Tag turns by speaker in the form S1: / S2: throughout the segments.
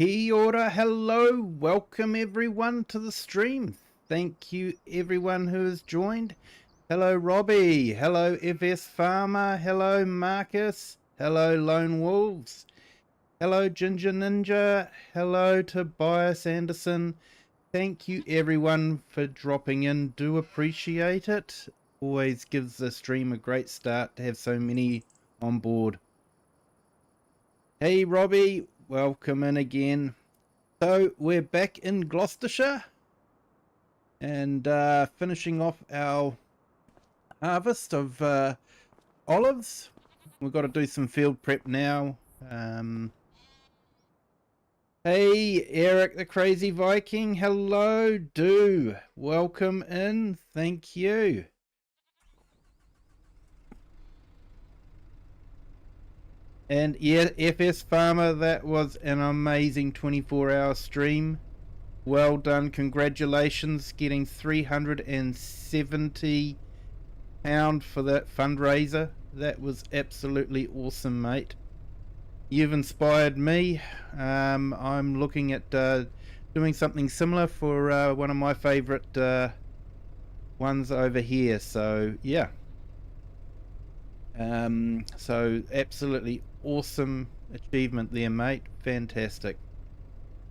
S1: Kia ora, hello, welcome everyone to the stream. Thank you everyone who has joined. Hello Robbie, hello FS Farmer, hello Marcus, hello Lone Wolves, hello Ginger Ninja, hello Tobias Anderson. Thank you everyone for dropping in, do appreciate it. Always gives the stream a great start to have so many on board. Hey Robbie, welcome in again. So we're back in Gloucestershire and finishing off our harvest of olives. We've got to do some field prep now. Hey Eric the Crazy Viking, hello, welcome in, thank you. And yeah, FS Farmer, that was an amazing 24-hour stream. Well done, congratulations, getting £370 for that fundraiser. That was absolutely awesome, mate. You've inspired me. I'm looking at doing something similar for one of my favourite ones over here, so yeah. So absolutely awesome achievement there, mate. Fantastic.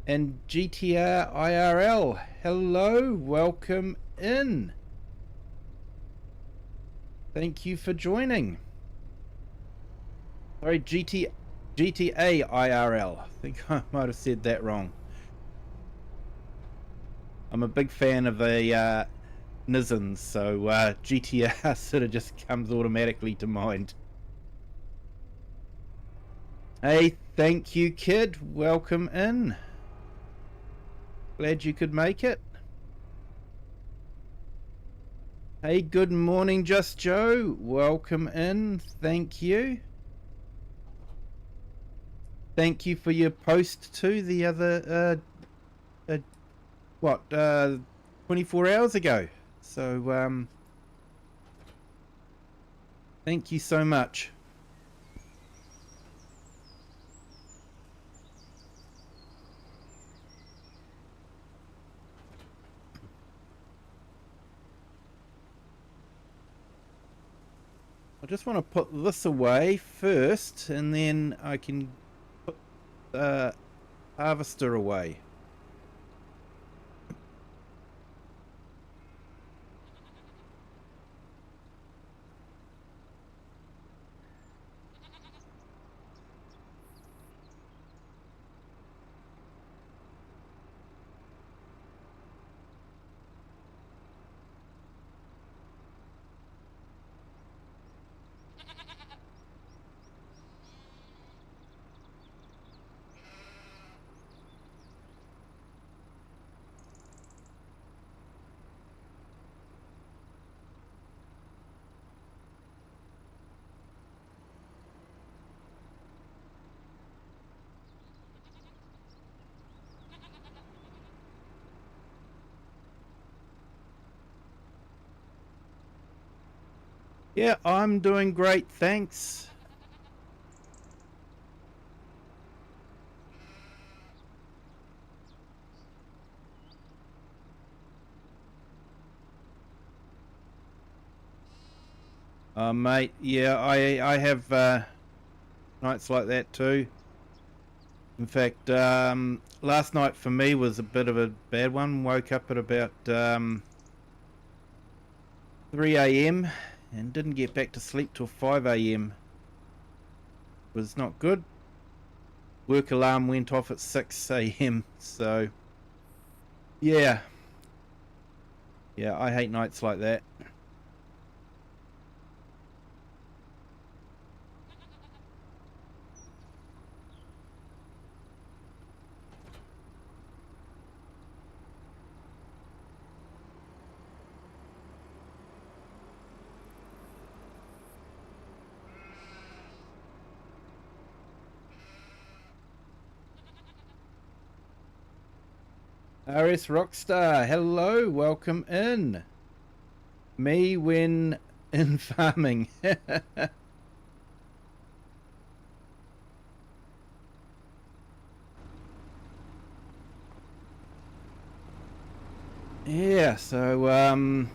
S1: And GTR IRL, hello, welcome in. Thank you for joining. Sorry, GTA IRL. I think I might have said that wrong. I'm a big fan of the Nizens, so GTR sort of just comes automatically to mind. Hey, thank you, kid. Welcome in. Glad you could make it. Hey, good morning, Just Joe. Welcome in. Thank you. Thank you for your post too the other 24 hours ago. So thank you so much. I just want to put this away first, and then I can put the harvester away. Yeah, I'm doing great, thanks. Mate, yeah, I have nights like that too. In fact, last night for me was a bit of a bad one. Woke up at about 3 AM and didn't get back to sleep till 5 AM. Was not good. Work alarm went off at 6 AM, so yeah. Yeah, I hate nights like that. RS Rockstar, hello, welcome in. Me when in farming. Yeah, so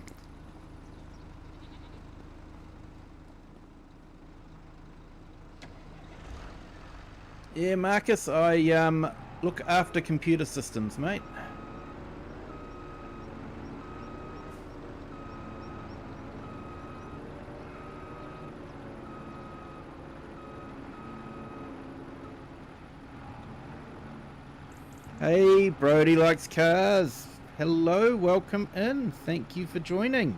S1: yeah, Marcus, I look after computer systems, mate. Hey, Brody likes cars. Hello, welcome in. Thank you for joining.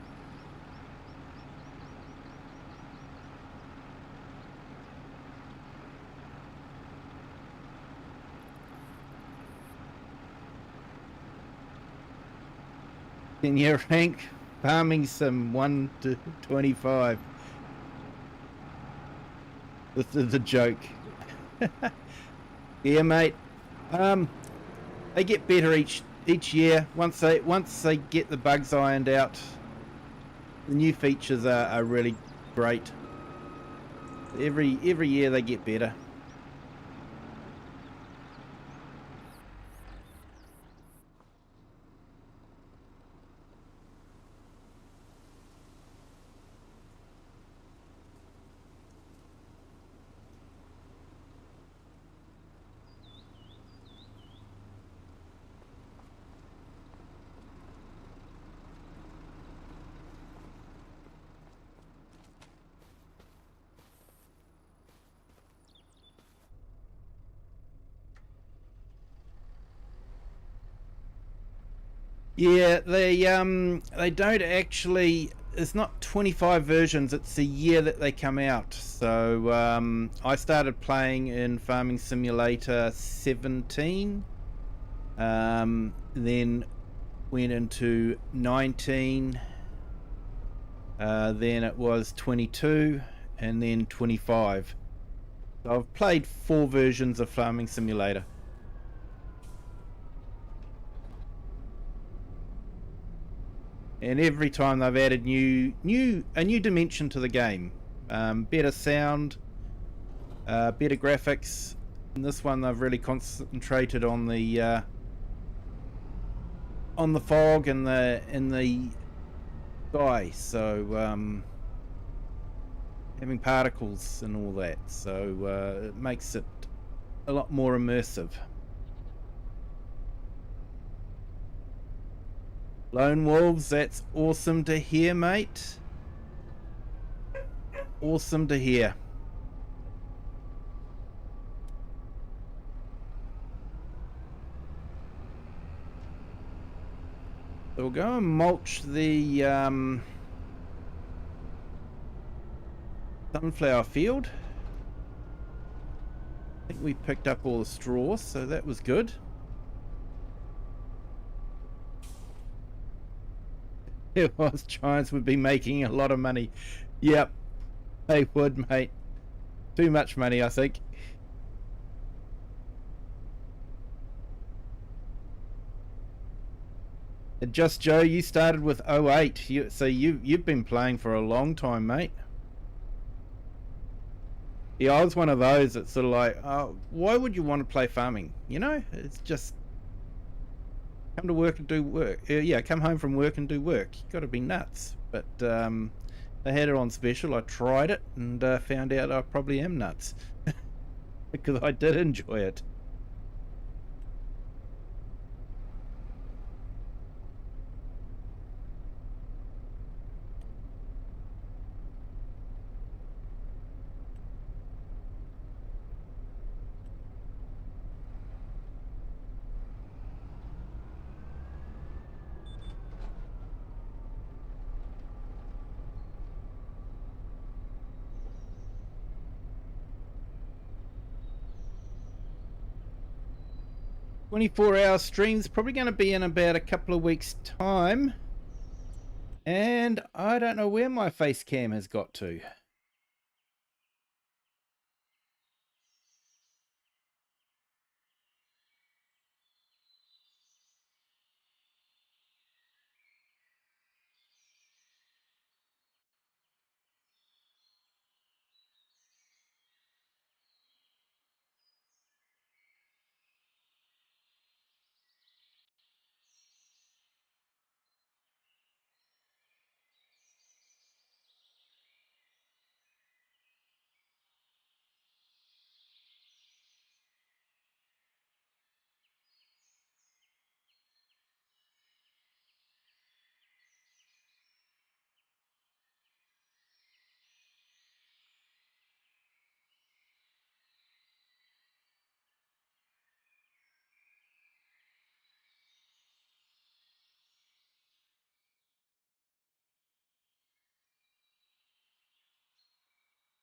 S1: Senior rank, farming sim 1 to 25. This is a joke. Yeah, mate. They get better each year. Once they get the bugs ironed out, the new features are really great. Every year they get better. Yeah, they don't actually. It's not 25 versions. It's the year that they come out. So I started playing in Farming Simulator 17. Then went into 19. Then it was 22, and then 25. So I've played 4 versions of Farming Simulator. And every time they've added a new dimension to the game, better sound, better graphics. In this one, they've really concentrated on the fog and the sky, so having particles and all that. So it makes it a lot more immersive. Lone Wolves, that's awesome to hear, mate. Awesome to hear. So we'll go and mulch the sunflower field. I think we picked up all the straw, so that was good. It was. Giants would be making a lot of money. Yep, they would, mate. Too much money, I think. And Just Joe, you started with 08. So you've been playing for a long time, mate. Yeah, I was one of those that's sort of like, oh, why would you want to play farming? You know, it's just come to work and do work. Yeah, come home from work and do work. You got to be nuts. But they had it on special. I tried it and found out I probably am nuts because I did enjoy it. 24-hour stream's probably going to be in about a couple of weeks' time. And I don't know where my face cam has got to.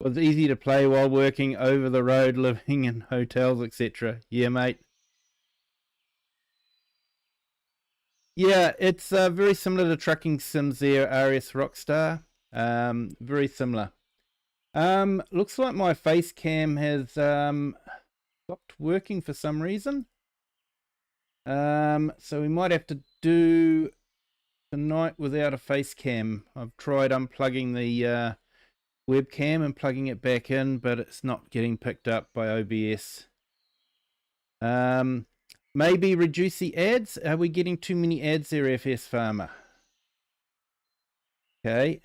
S1: Well, it's easy to play while working over the road, living in hotels, etc. Yeah, mate. Yeah, it's very similar to trucking sims there, RS Rockstar. Very similar. Looks like my face cam has stopped working for some reason. So we might have to do tonight without a face cam. I've tried unplugging the webcam and plugging it back in, but it's not getting picked up by OBS. Maybe reduce the ads. Are we getting too many ads there, FS Farmer? Okay.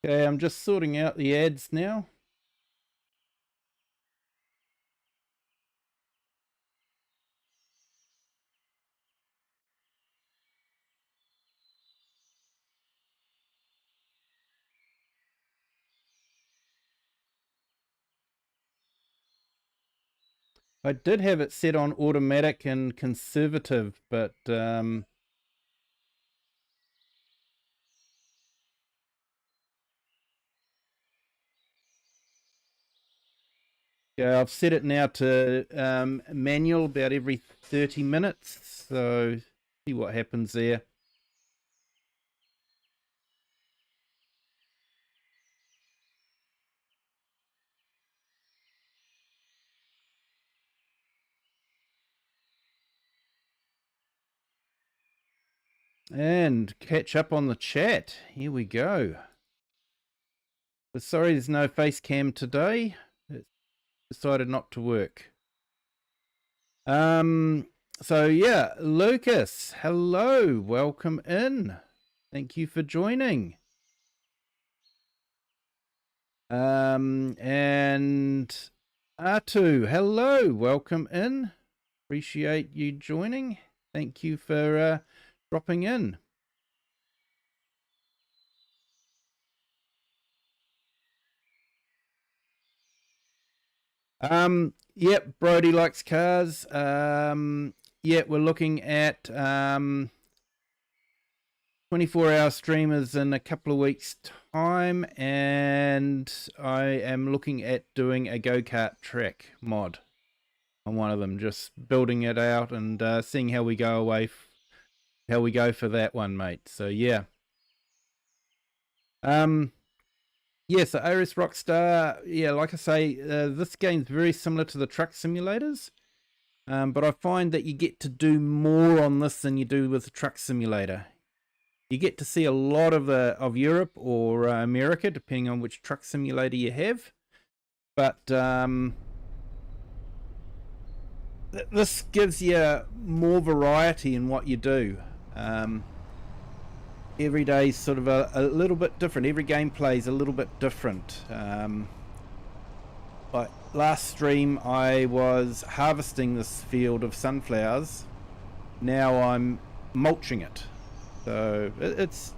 S1: Okay, I'm just sorting out the ads now. I did have it set on automatic and conservative, but yeah, I've set it now to manual about every 30 minutes. So see what happens there. And catch up on the chat. Here we go. But sorry, there's no face cam today. It decided not to work. So yeah, Lucas, hello, welcome in. Thank you for joining. And Atu, hello, welcome in. Appreciate you joining. Thank you for dropping in. Yep, Brody likes cars. Yeah, we're looking at 24-hour streamers in a couple of weeks' time, and I am looking at doing a go-kart track mod on one of them, just building it out and seeing how we go how we go for that one, mate. So yeah. Yeah, so RS Rockstar, yeah, like I say, this game's very similar to the truck simulators, but I find that you get to do more on this than you do with the truck simulator. You get to see a lot of Europe or America, depending on which truck simulator you have. But this gives you more variety in what you do. Every day's sort of a little bit different. Every gameplay is a little bit different. Like last stream, I was harvesting this field of sunflowers. Now I'm mulching it. So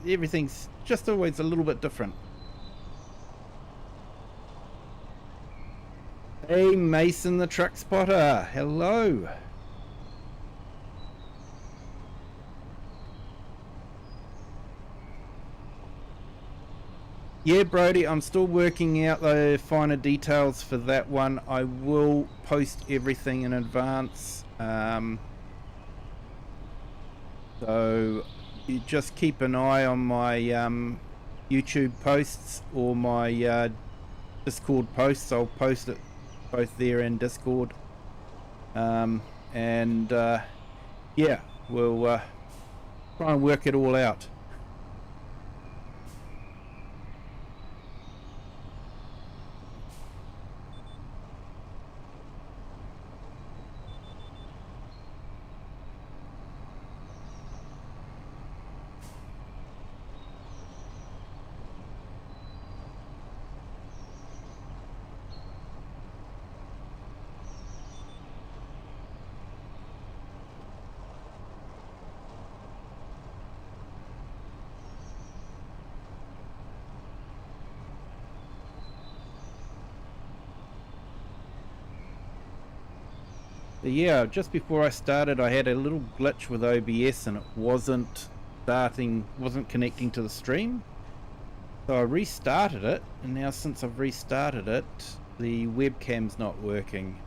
S1: everything's just always a little bit different. Hey Mason the truck spotter, hello. Yeah, Brody, I'm still working out the finer details for that one. I will post everything in advance. So you just keep an eye on my YouTube posts or my Discord posts. I'll post it both there and Discord. Yeah, we'll try and work it all out. But yeah, just before I started, I had a little glitch with OBS and it wasn't connecting to the stream. So I restarted it, and now since I've restarted it, the webcam's not working.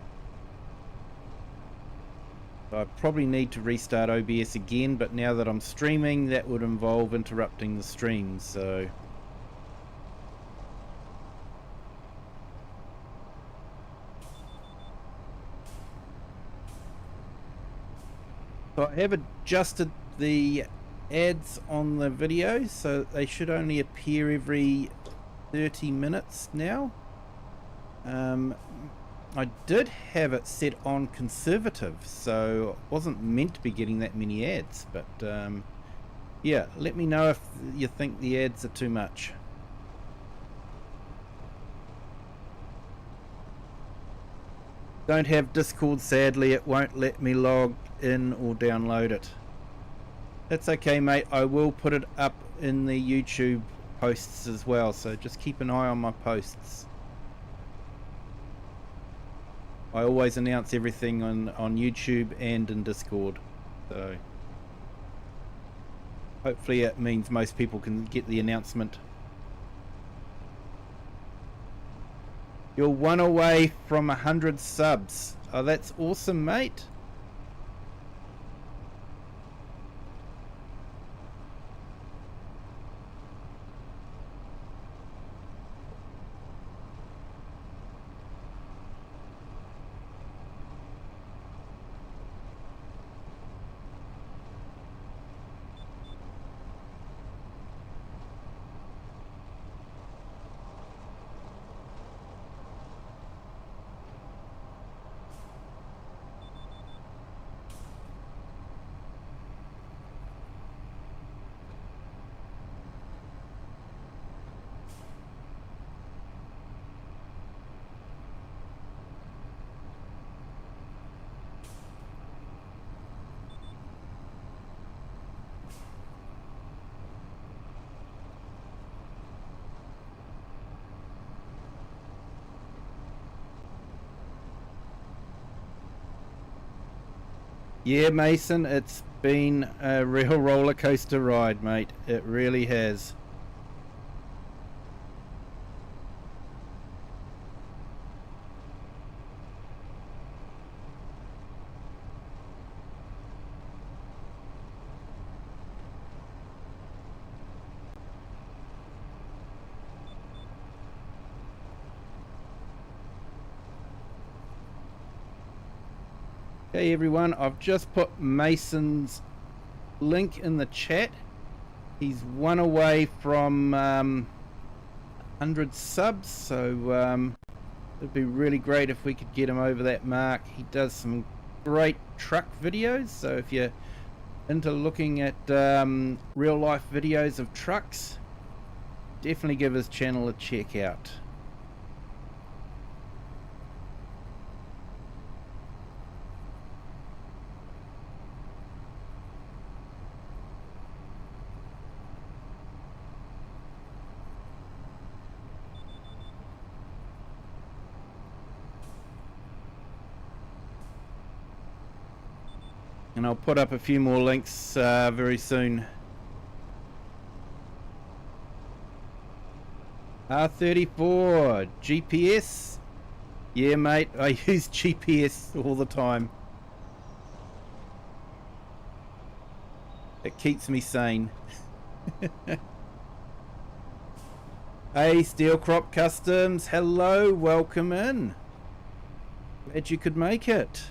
S1: So I probably need to restart OBS again, but now that I'm streaming, that would involve interrupting the stream, so... So I have adjusted the ads on the video, so they should only appear every 30 minutes now. I did have it set on conservative, so I wasn't meant to be getting that many ads, but yeah, let me know if you think the ads are too much. Don't have Discord, sadly. It won't let me log in or download it. That's okay, mate. I will put it up in the YouTube posts as well, so just keep an eye on my posts. I always announce everything on YouTube and in Discord, so hopefully it means most people can get the announcement. You're one away from 100 subs. Oh, that's awesome, mate. Yeah, Mason, it's been a real roller coaster ride, mate. It really has. Hey everyone, I've just put Mason's link in the chat. He's one away from 100 subs, so it'd be really great if we could get him over that mark. He does some great truck videos, so if you're into looking at real life videos of trucks, definitely give his channel a check out. And I'll put up a few more links very soon. R34 GPS. Yeah, mate, I use GPS all the time. It keeps me sane. Hey, Steel Crop Customs, hello, welcome in. Glad you could make it.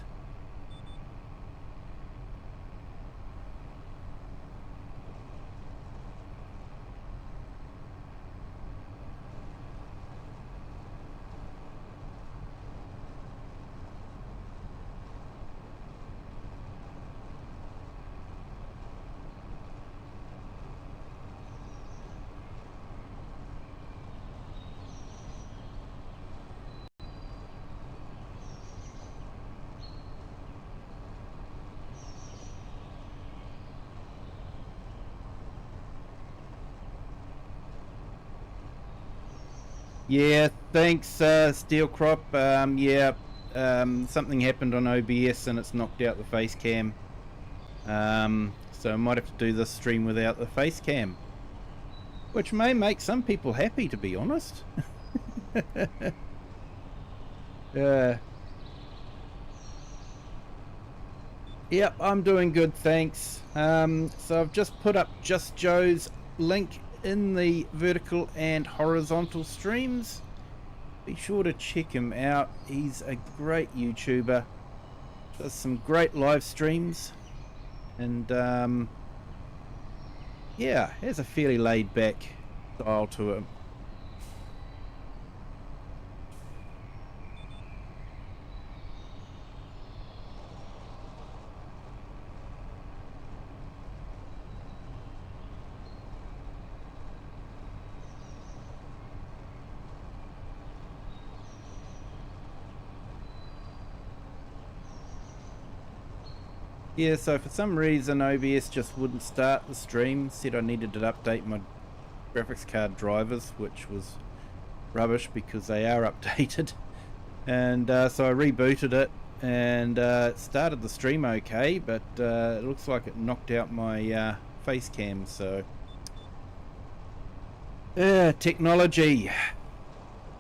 S1: Yeah, thanks, Steel Crop. Yeah, something happened on OBS and it's knocked out the face cam. So I might have to do this stream without the face cam, which may make some people happy, to be honest. Yep, I'm doing good, thanks. So I've just put up Just Joe's link in the vertical and horizontal streams. Be sure to check him out. He's a great YouTuber. Does some great live streams. And yeah, has a fairly laid back style to him. Yeah, so for some reason OBS just wouldn't start the stream. Said I needed to update my graphics card drivers, which was rubbish because they are updated. And so I rebooted it and it started the stream okay, but it looks like it knocked out my face cam. So technology,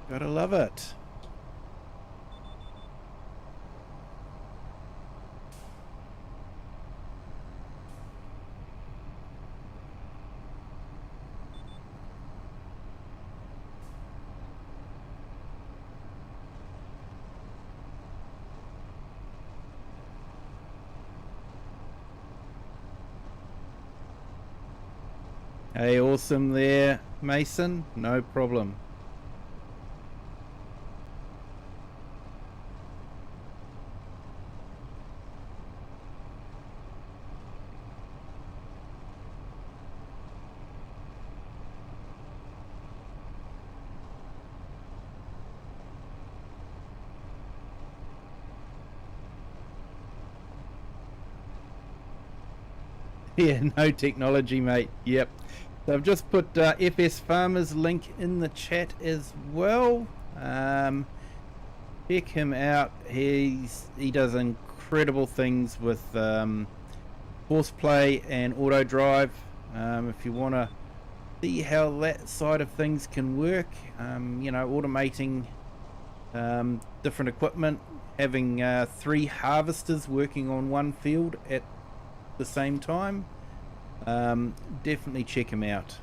S1: gotta love it. Hey, awesome there, Mason. No problem. Yeah, no technology, mate. Yep. So I've just put FS Farmer's link in the chat as well. Check him out. He does incredible things with horseplay and auto drive. If you want to see how that side of things can work, you know, automating different equipment, having 3 harvesters working on one field at the same time. Definitely check him out.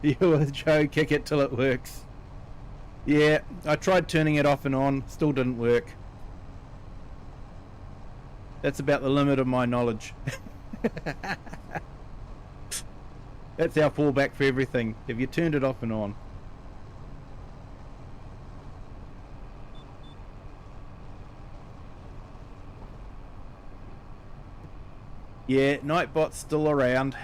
S1: You, Joe, kick it till it works. Yeah, I tried turning it off and on, still didn't work. That's about the limit of my knowledge. That's our fallback for everything. Have you turned it off and on? Yeah, Nightbot's still around.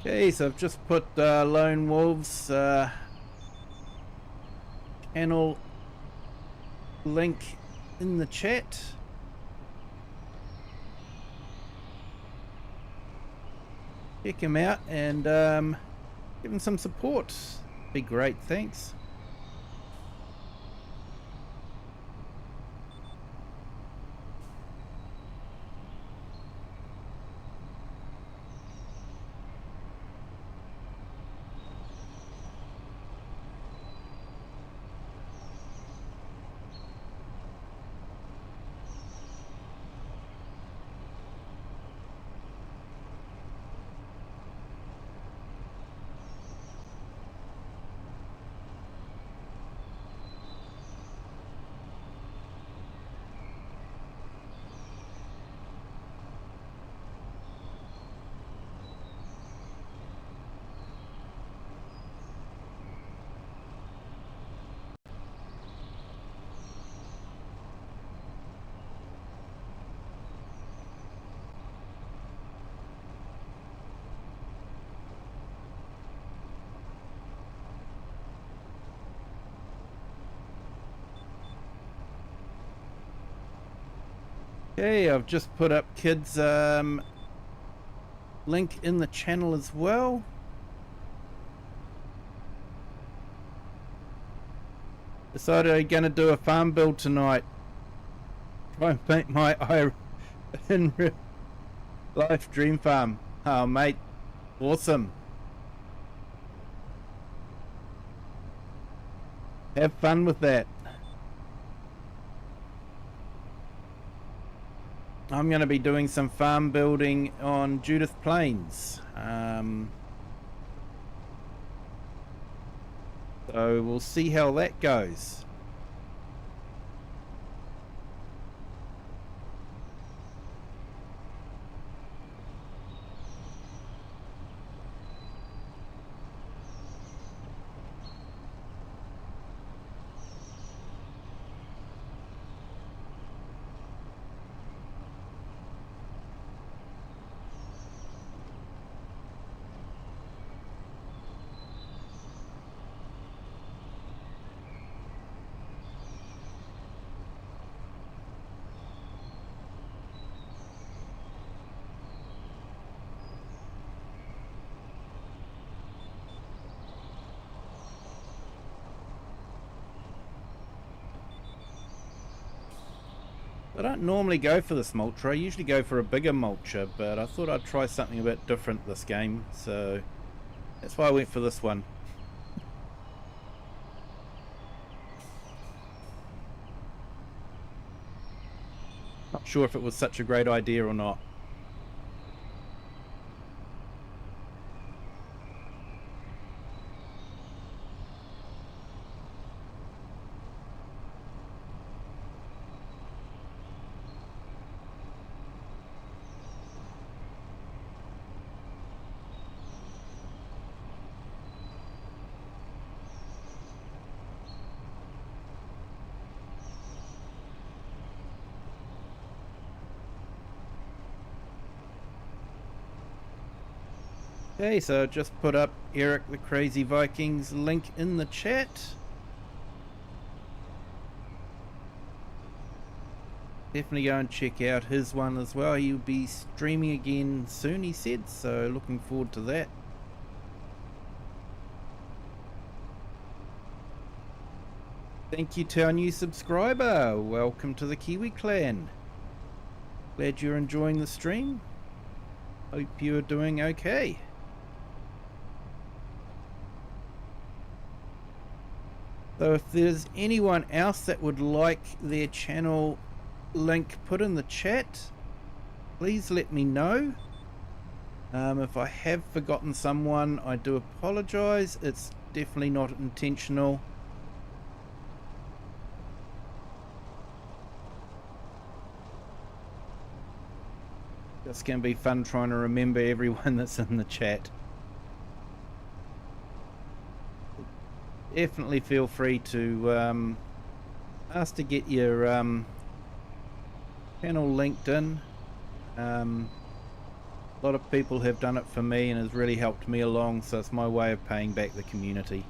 S1: Okay, so I've just put Lone Wolves channel link in the chat. check him out and give him some support. Be great, thanks. Okay, I've just put up kids link in the channel as well. Decided I'm gonna do a farm build tonight. Try and paint my in real life dream farm. Oh mate, awesome. Have fun with that. I'm going to be doing some farm building on Judith Plains. So we'll see how that goes. I don't normally go for this mulcher. I usually go for a bigger mulcher, but I thought I'd try something a bit different this game, so that's why I went for this one. Not sure if it was such a great idea or not. Okay, so I just put up Eric the Crazy Vikings link in the chat. Definitely go and check out his one as well. He'll be streaming again soon, he said, so looking forward to that. Thank you to our new subscriber. Welcome to the Kiwi clan. Glad you're enjoying the stream. Hope you're doing okay. So if there's anyone else that would like their channel link put in the chat, please let me know. If I have forgotten someone, I do apologize. It's definitely not intentional. It's going to be fun trying to remember everyone that's in the chat. Definitely feel free to ask to get your channel linked in. A lot of people have done it for me and has really helped me along, so it's my way of paying back the community.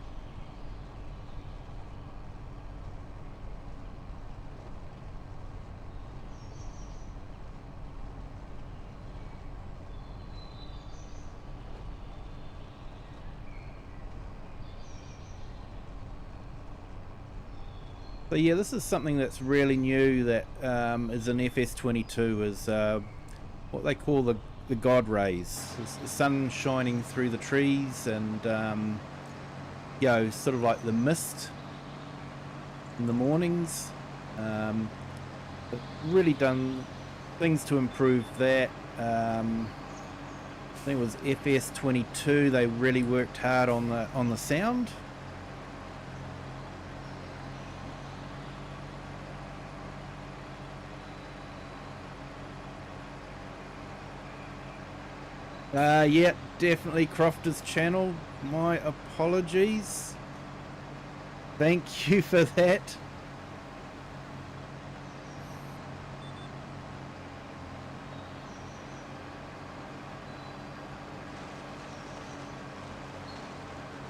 S1: So yeah, this is something that's really new that is in FS22, is what they call the God rays. It's the sun shining through the trees, and you know, sort of like the mist in the mornings. They've really done things to improve that. I think it was FS22. They really worked hard on the sound. Yeah, definitely Crofter's channel. My apologies. Thank you for that.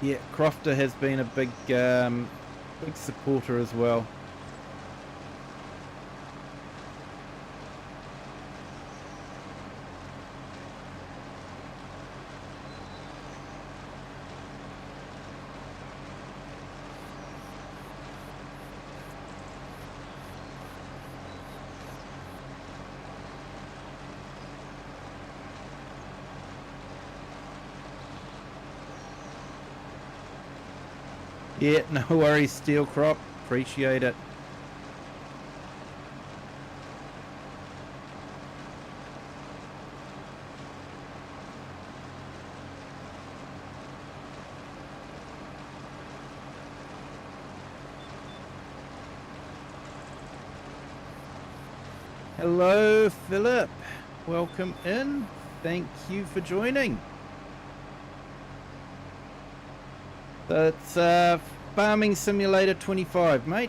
S1: Yeah, Crofter has been a big supporter as well. Yeah, no worries, Steel Crop. Appreciate it. Hello, Philip. Welcome in. Thank you for joining. That's Farming Simulator 25, mate.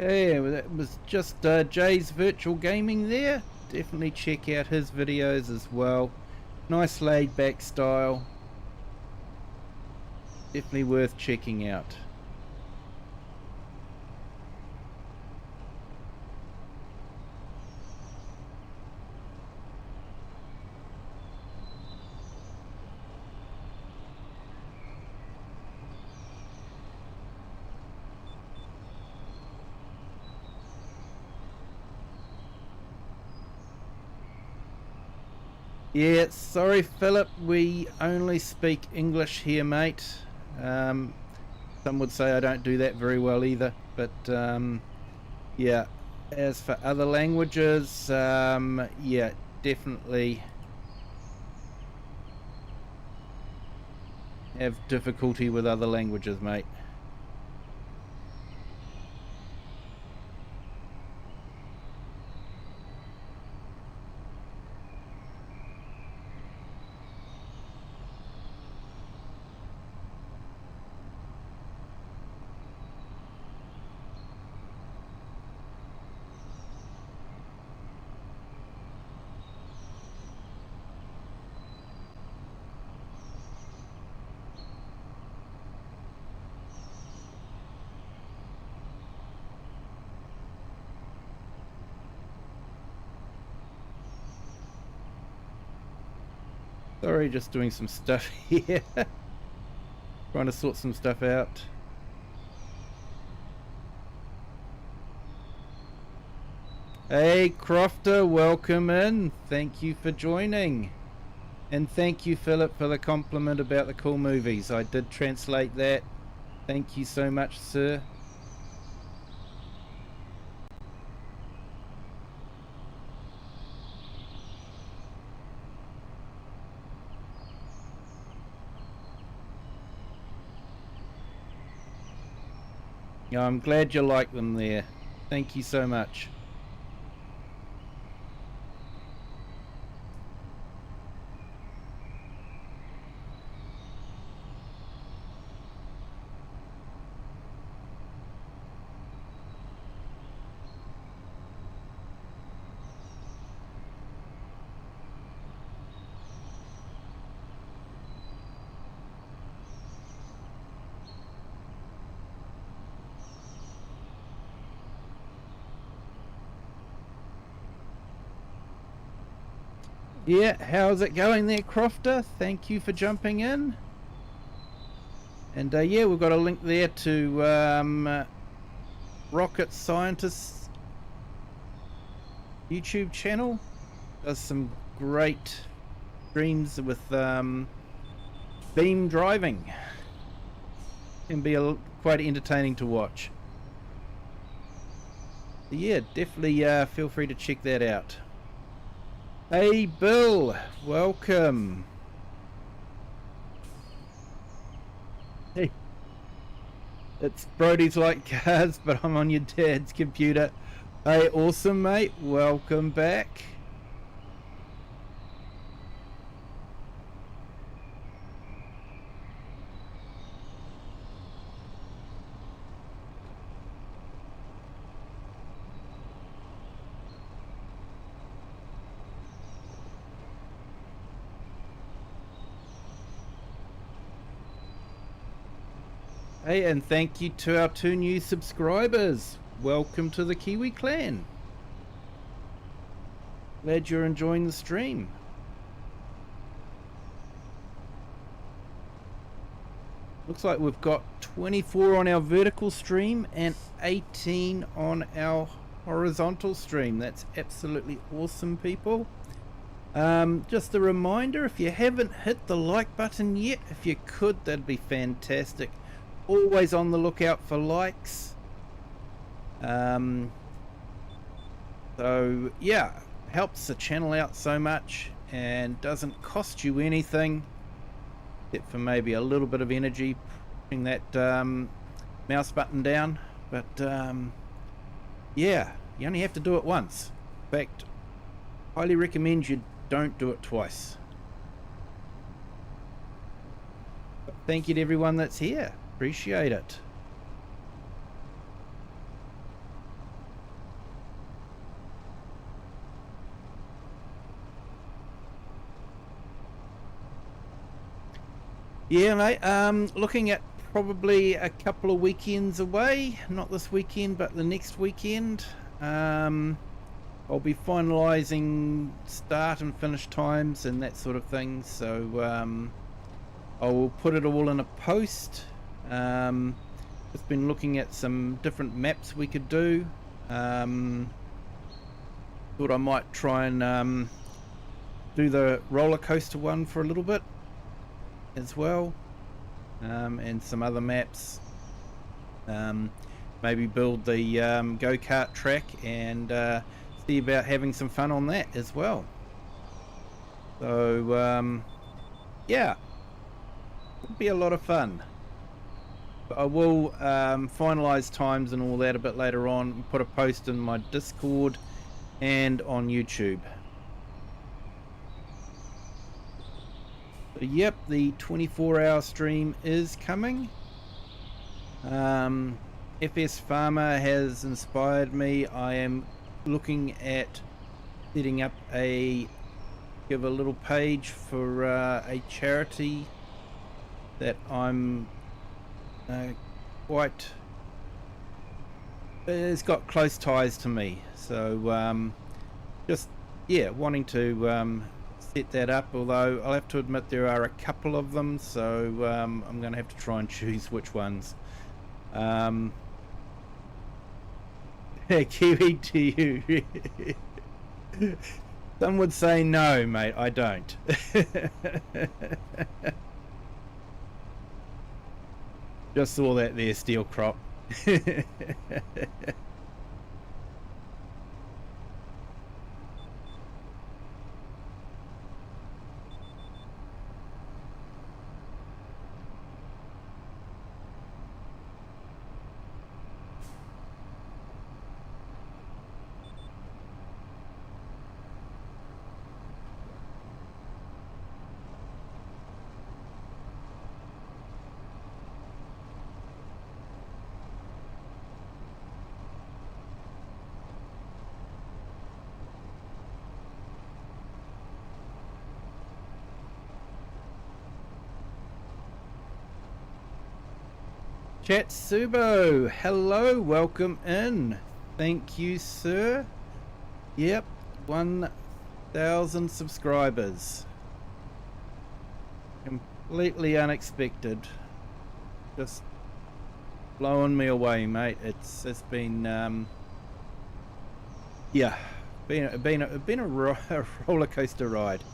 S1: Okay, well, that was just Jay's Virtual Gaming there. Definitely check out his videos as well. Nice laid back style. Definitely worth checking out. Yeah, sorry Philip, we only speak English here, mate. Some would say I don't do that very well either, but yeah, as for other languages, yeah, definitely have difficulty with other languages, mate. Sorry, just doing some stuff here. Trying to sort some stuff out. Hey Crofter, welcome in. Thank you for joining. And thank you Philip for the compliment about the cool movies. I did translate that. Thank you so much, sir. Yeah, I'm glad you like them there. Thank you so much. Yeah, how's it going there, Crofter? Thank you for jumping in. And yeah, we've got a link there to Rocket Scientist's YouTube channel. Does some great streams with beam driving. Can be quite entertaining to watch. Yeah, definitely feel free to check that out. Hey Bill, welcome. Hey, it's Brody's like cars, but I'm on your dad's computer. Hey, awesome mate, welcome back. Hey, and thank you to our 2 new subscribers. Welcome to the Kiwi clan. Glad you're enjoying the stream. Looks like we've got 24 on our vertical stream and 18 on our horizontal stream. That's absolutely awesome, people. Just a reminder, if you haven't hit the like button yet, if you could, that'd be fantastic. Always on the lookout for likes. So yeah, helps the channel out so much and doesn't cost you anything except for maybe a little bit of energy pushing that mouse button down. But yeah, you only have to do it once. In fact, highly recommend you don't do it twice. But thank you to everyone that's here. Appreciate it. Yeah, mate. Looking at probably a couple of weekends away. Not this weekend, but the next weekend. I'll be finalising start and finish times and that sort of thing. So I will put it all in a post. Just been looking at some different maps we could do. Thought I might try and do the roller coaster one for a little bit as well, and some other maps. Maybe build the go-kart track and see about having some fun on that as well. So yeah, it'll be a lot of fun. I will finalise times and all that a bit later on and put a post in my Discord and on YouTube. So, yep, the 24-hour stream is coming. FS Farmer has inspired me. I am looking at setting up give a little page for a charity that I'm quite, it's got close ties to me, so just yeah, wanting to set that up, although I'll have to admit there are a couple of them, so I'm going to have to try and choose which ones. Kiwi to you. Some would say no, mate, I don't. Just saw that there, Steel Crop. Chatsubo, hello, welcome in. Thank you, sir. Yep, 1,000 2,000 subscribers. Completely unexpected. Just blowing me away, mate. It's been yeah, been a roller coaster ride.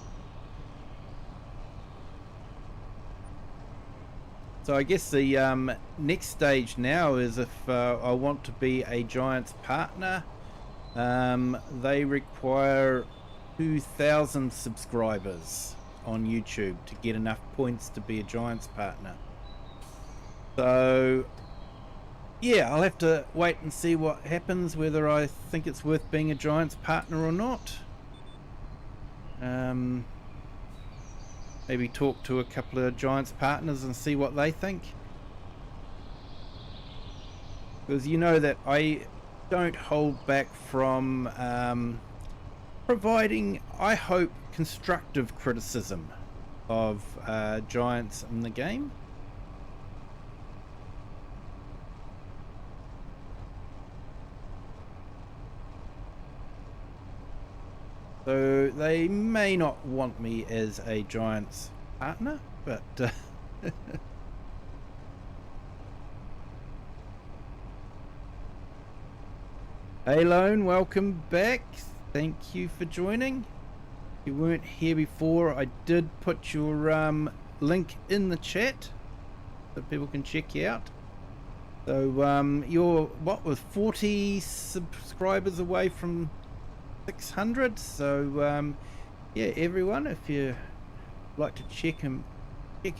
S1: So I guess the next stage now is if I want to be a Giants partner, they require 2,000 subscribers on YouTube to get enough points to be a Giants partner. So yeah, I'll have to wait and see what happens, whether I think it's worth being a Giants partner or not. Maybe talk to a couple of Giants partners and see what they think. Because you know that I don't hold back from providing, I hope, constructive criticism of Giants in the game. So they may not want me as a Giants partner, but hey Lone, welcome back. Thank you for joining. If you weren't here before, I did put your link in the chat so people can check you out. So you're what, with 40 subscribers away from 600, so yeah, everyone, if you like to check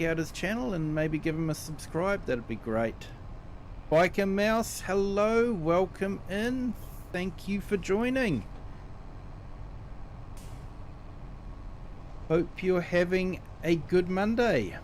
S1: out his channel and maybe give him a subscribe, that'd be great. Biker Mouse, hello, welcome in, thank you for joining. Hope you're having a good Monday.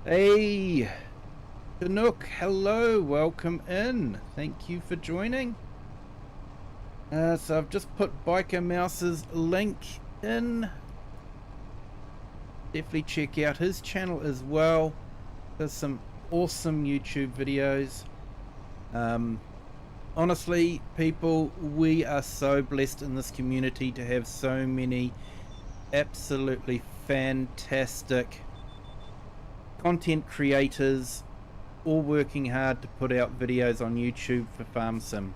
S1: Hey, Chinook, hello, welcome in. Thank you for joining. So I've just put Biker Mouse's link in. Definitely check out his channel as well. There's some awesome YouTube videos. Honestly, people, we are so blessed in this community to have so many absolutely fantastic content creators, all working hard to put out videos on YouTube for Farm Sim.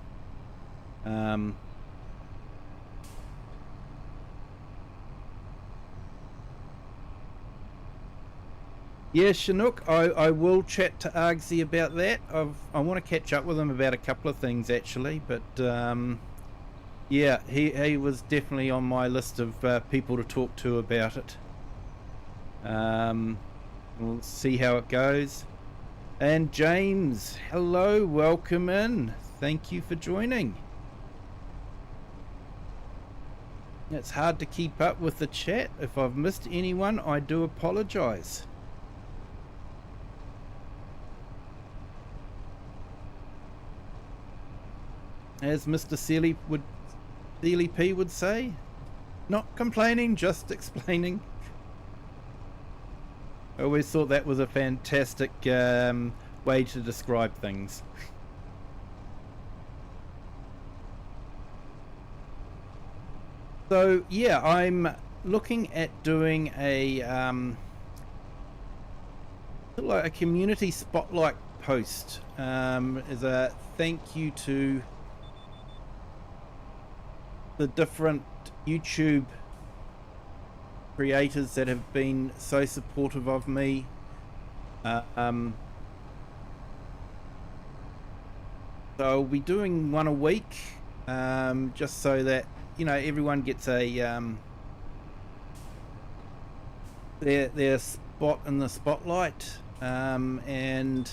S1: Yeah, Chinook, I will chat to Argsy about that. I want to catch up with him about a couple of things actually, but yeah, he was definitely on my list of people to talk to about it. We'll see how it goes. And James, hello, welcome in. Thank you for joining. It's hard to keep up with the chat. If I've missed anyone, I do apologize. As Mr. Sealy P would say, not complaining, just explaining. I always thought that was a fantastic way to describe things. So yeah, I'm looking at doing a like a community spotlight post as a thank you to the different YouTube creators that have been so supportive of me. So I'll be doing one a week, just so that, you know, everyone gets a their spot in the spotlight, and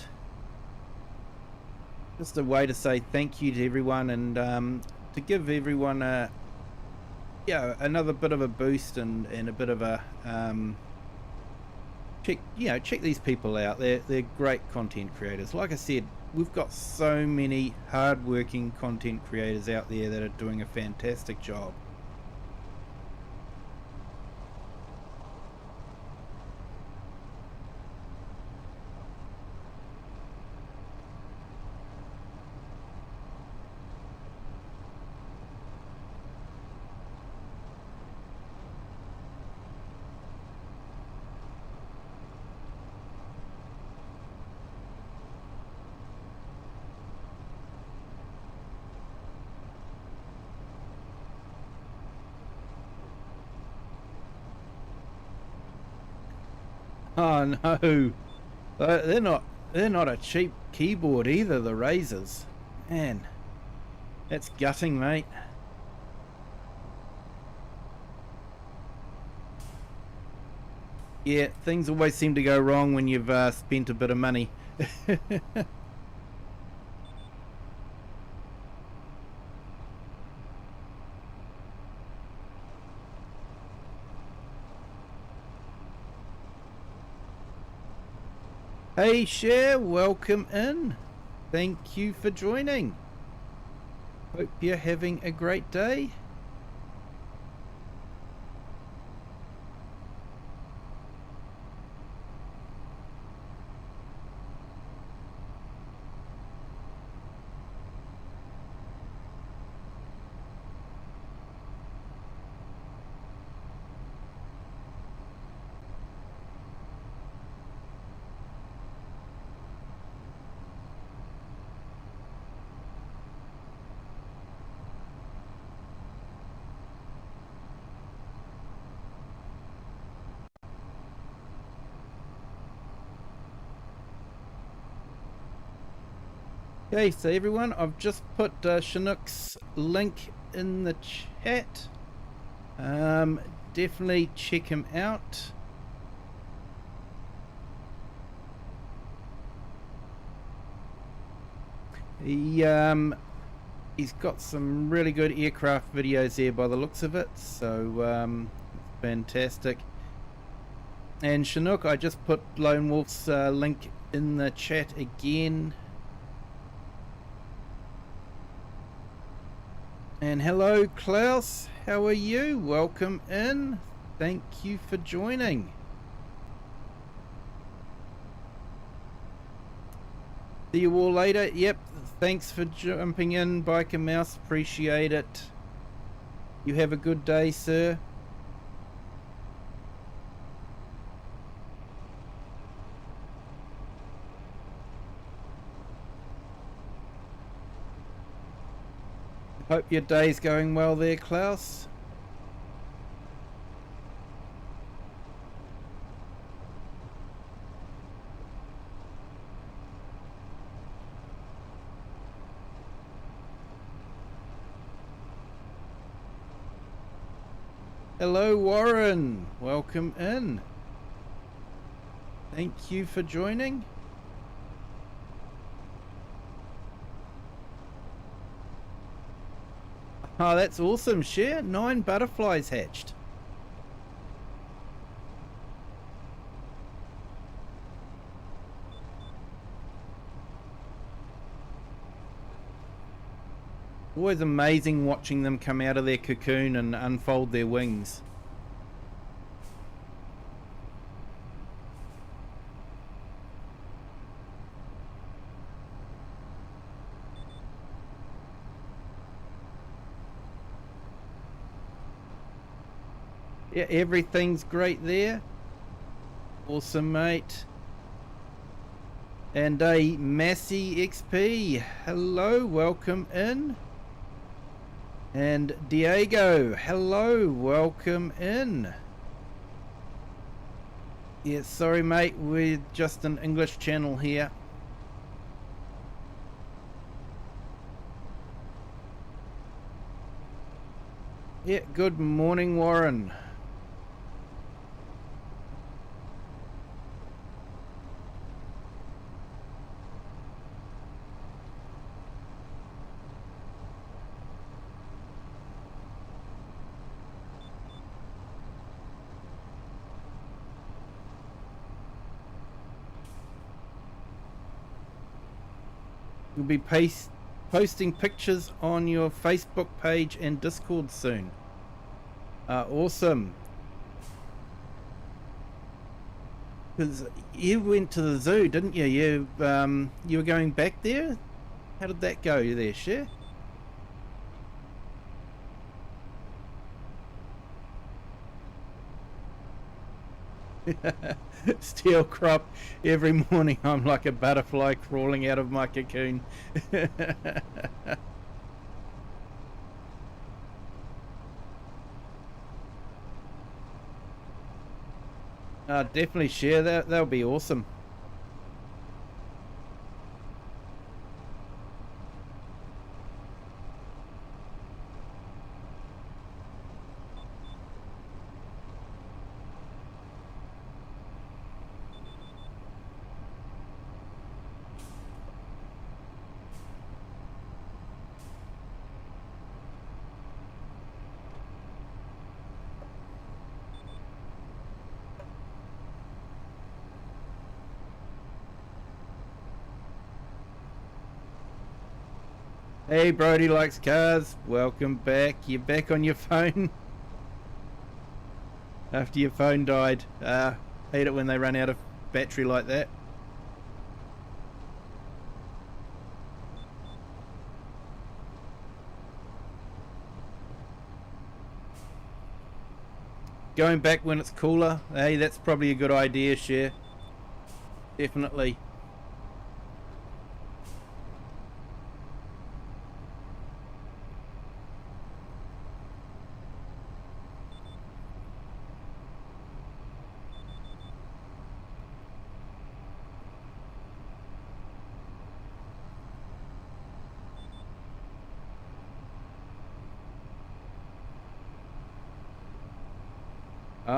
S1: just a way to say thank you to everyone, and to give everyone a another bit of a boost and a bit of a check these people out. They're great content creators. Like I said, we've got so many hard-working content creators out there that are doing a fantastic job. Oh no, they're not a cheap keyboard either, the Razors. Man, that's gutting, mate. Yeah, things always seem to go wrong when you've spent a bit of money. Hey Cher, welcome in. Thank you for joining. Hope you're having a great day. Okay, so everyone, I've just put Chinook's link in the chat. Definitely check him out. He's got some really good aircraft videos there by the looks of it, so fantastic. And Chinook, I just put Lone Wolf's link in the chat again. And hello Klaus, how are you? Welcome in. Thank you for joining. See you all later. Yep, thanks for jumping in, Biker Mouse. Appreciate it. You have a good day, sir. Hope your day's going well there, Klaus. Hello, Warren. Welcome in. Thank you for joining. Oh, that's awesome, Cher. 9 butterflies hatched. Always amazing watching them come out of their cocoon and unfold their wings. Yeah, everything's great there. Awesome, mate. And a Massey XP. Hello, welcome in. And Diego, hello, welcome in. Yeah, sorry mate, we're just an English channel here. Yeah, good morning, Warren. We'll be posting pictures on your Facebook page and Discord soon. Awesome. Because you went to the zoo, didn't you? You were going back there? How did that go there, Cher? Steel crop. Every morning I'm like a butterfly crawling out of my cocoon. Definitely share that. That'll be awesome. Hey, Brody likes cars. Welcome back. You're back on your phone after your phone died. Hate it when they run out of battery like that. Going back when it's cooler. Hey, that's probably a good idea, Cher. Definitely.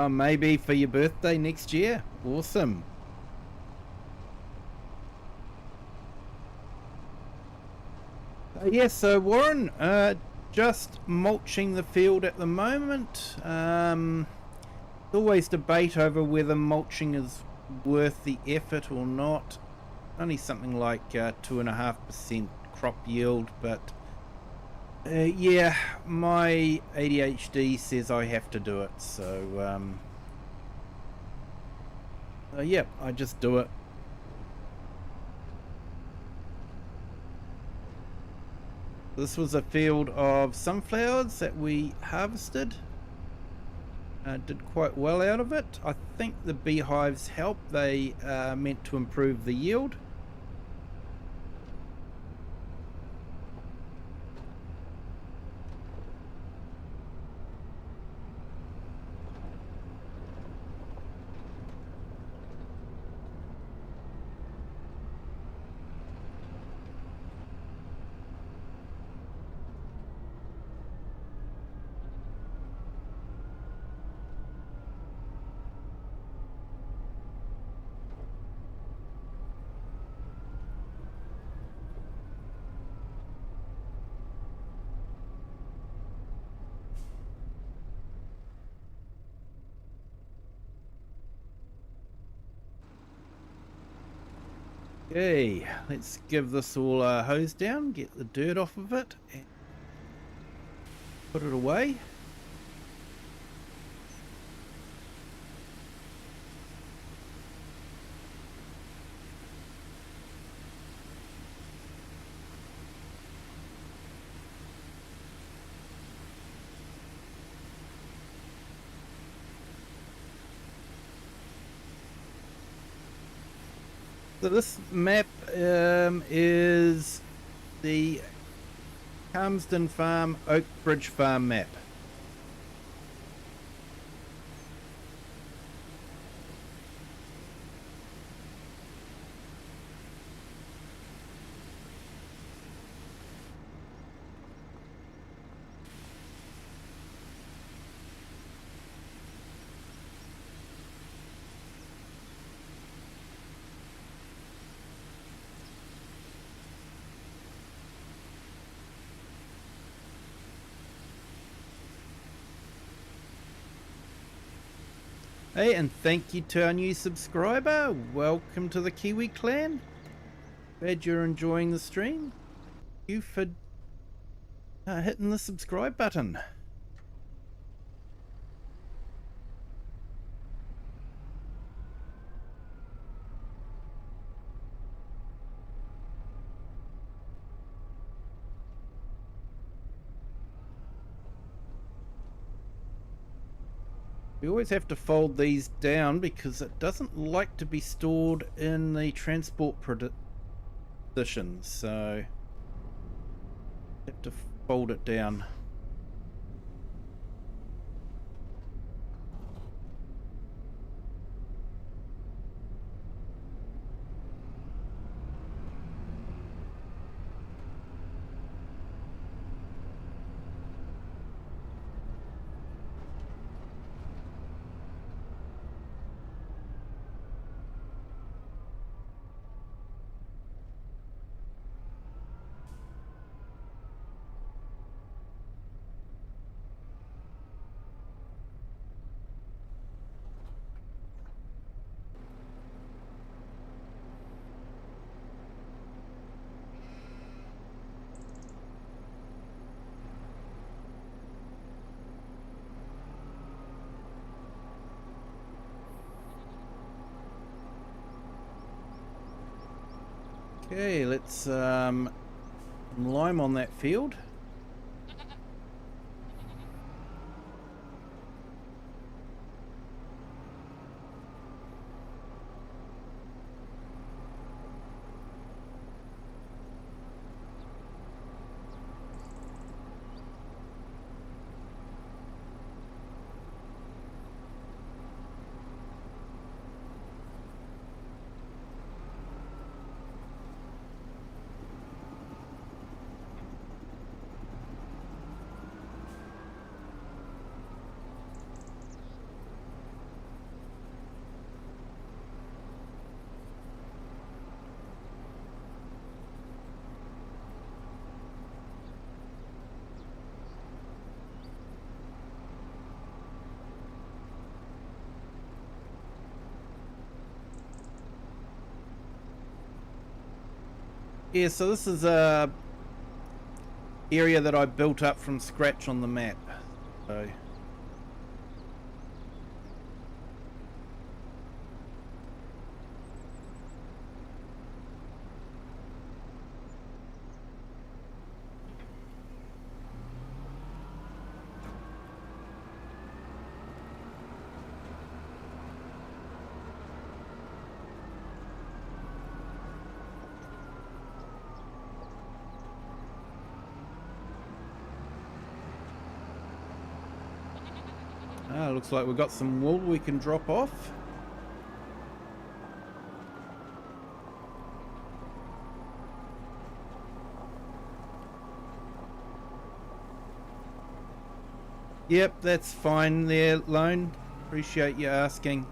S1: Maybe for your birthday next year. Awesome. Yeah, so Warren, just mulching the field at the moment. Always debate over whether mulching is worth the effort or not. Only something like 2.5% crop yield, but yeah, my ADHD says I have to do it, so yeah, I just do it. This was a field of sunflowers that we harvested. Did quite well out of it. I think the beehives help. They are meant to improve the yield. Okay, let's give this all a hose down, get the dirt off of it, and put it away. So this map is the Calmsden Farm Oak Bridge Farm map. Hey, and thank you to our new subscriber. Welcome to the Kiwi clan. Glad you're enjoying the stream. Thank you for hitting the subscribe button. We always have to fold these down because it doesn't like to be stored in the transport position, so have to fold it down. Okay, let's lime on that field. Yeah, so this is a area that I built up from scratch on the map. So looks like we've got some wool we can drop off. Yep, that's fine there, Lone. Appreciate you asking.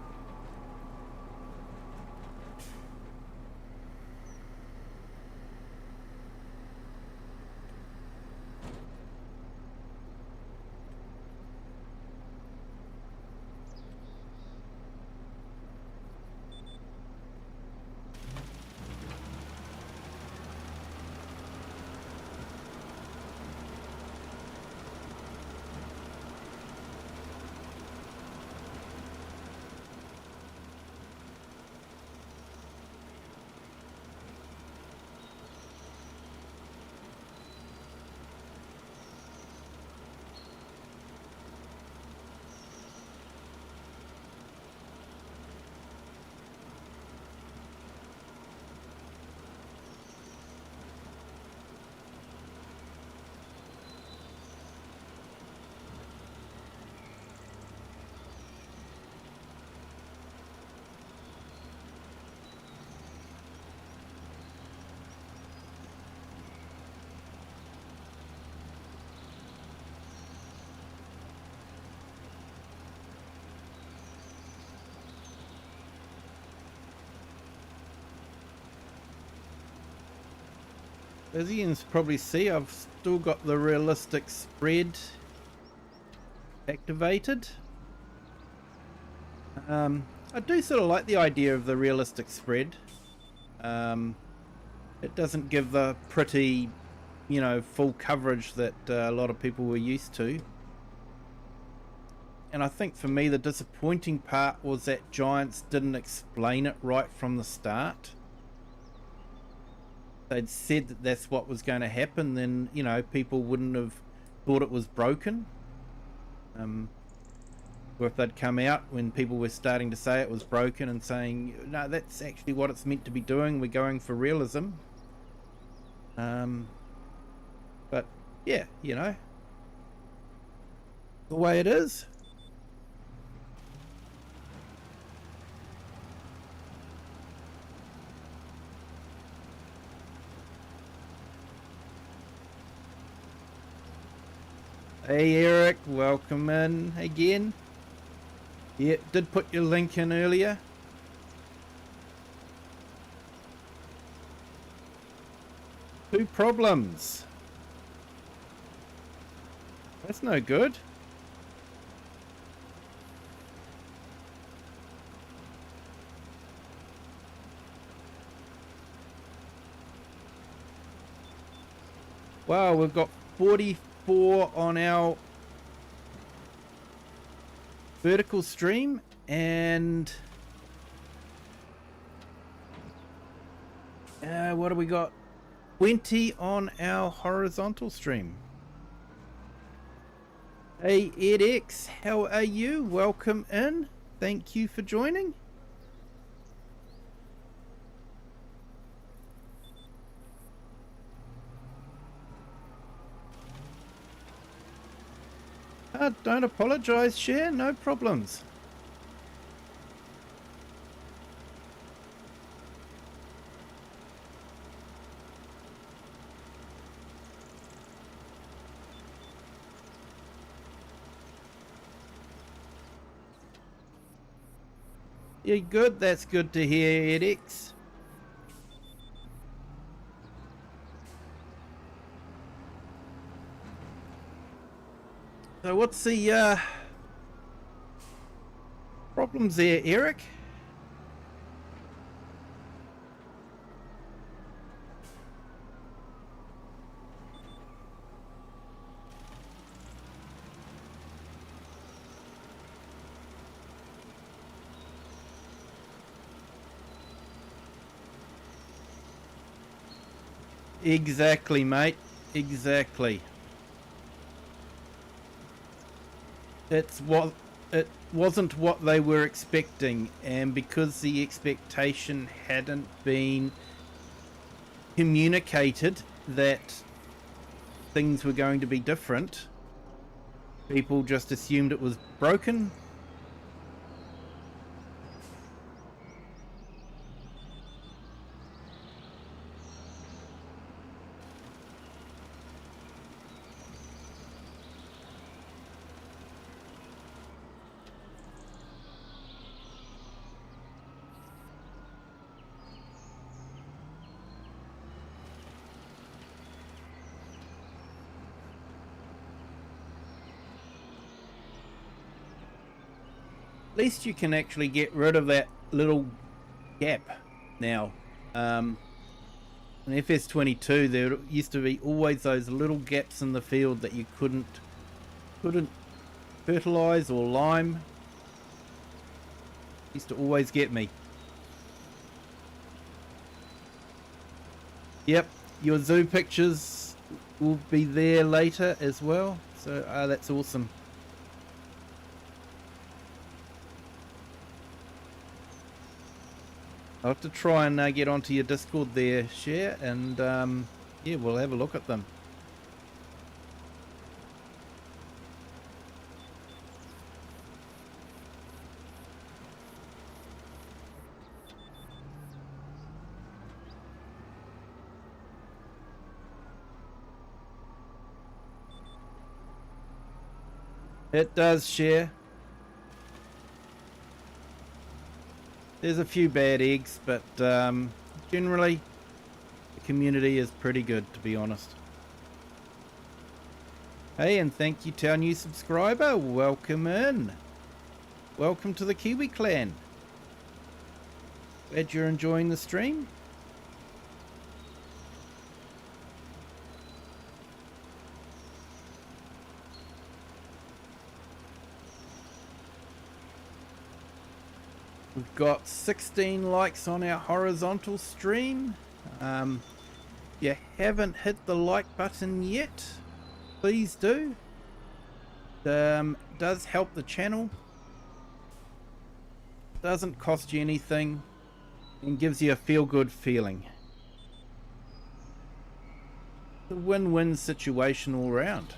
S1: As you can probably see, I've still got the realistic spread activated. I do sort of like the idea of the realistic spread. it doesn't give the pretty, you know, full coverage that a lot of people were used to. And I think for me the disappointing part was that Giants didn't explain it right from the start. They'd said that that's what was going to happen, then, you know, people wouldn't have thought it was broken. Or if they'd come out when people were starting to say it was broken and saying, no, that's actually what it's meant to be doing, we're going for realism. But yeah, you know, the way it is. Hey Eric, welcome in again. Yeah, did put your link in earlier. Two problems. That's no good. Wow, we've got 44 on our vertical stream and what do we got? 20 on our horizontal stream. Hey edX, how are you? Welcome in. Thank you for joining. Don't apologize, Share, no problems. You're good, that's good to hear, edX. So what's the problems there, Eric? Exactly, mate. Exactly. It wasn't what they were expecting, and because the expectation hadn't been communicated that things were going to be different, people just assumed it was broken. At least you can actually get rid of that little gap now. In FS22 there used to be always those little gaps in the field that you couldn't fertilize or lime. Used to always get me. Yep, your zoo pictures will be there later as well, so that's awesome. I'll have to try and get onto your Discord there, Share, and yeah, we'll have a look at them. It does, Share. There's a few bad eggs, but generally the community is pretty good, to be honest. Hey, and thank you to our new subscriber. Welcome in. Welcome to the Kiwi clan. Glad you're enjoying the stream. We've got 16 likes on our horizontal stream. If you haven't hit the like button yet, please do. Does help the channel. Doesn't cost you anything and gives you a feel-good feeling. It's a win-win situation all around.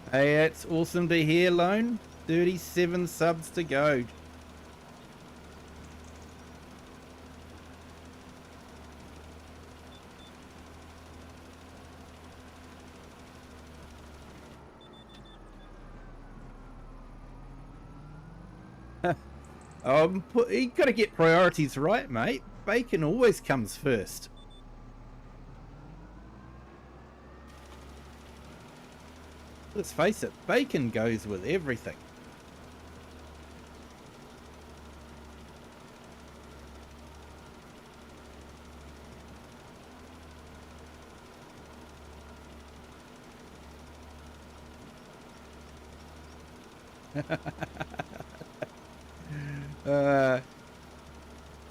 S1: Hey, it's awesome to hear, Lone. 37 subs to go. You gotta get priorities right, mate. Bacon always comes first. Let's face it, bacon goes with everything.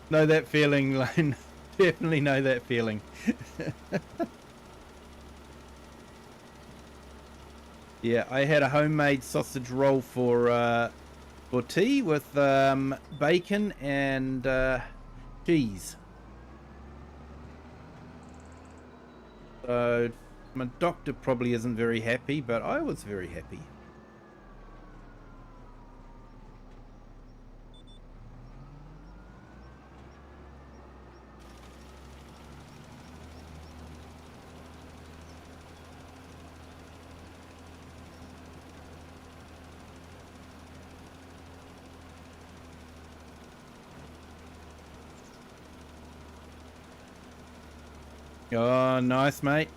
S1: Know that feeling, Lane. Definitely know that feeling. Yeah, I had a homemade sausage roll for tea with bacon and cheese. So my doctor probably isn't very happy, but I was very happy. Oh, nice, mate.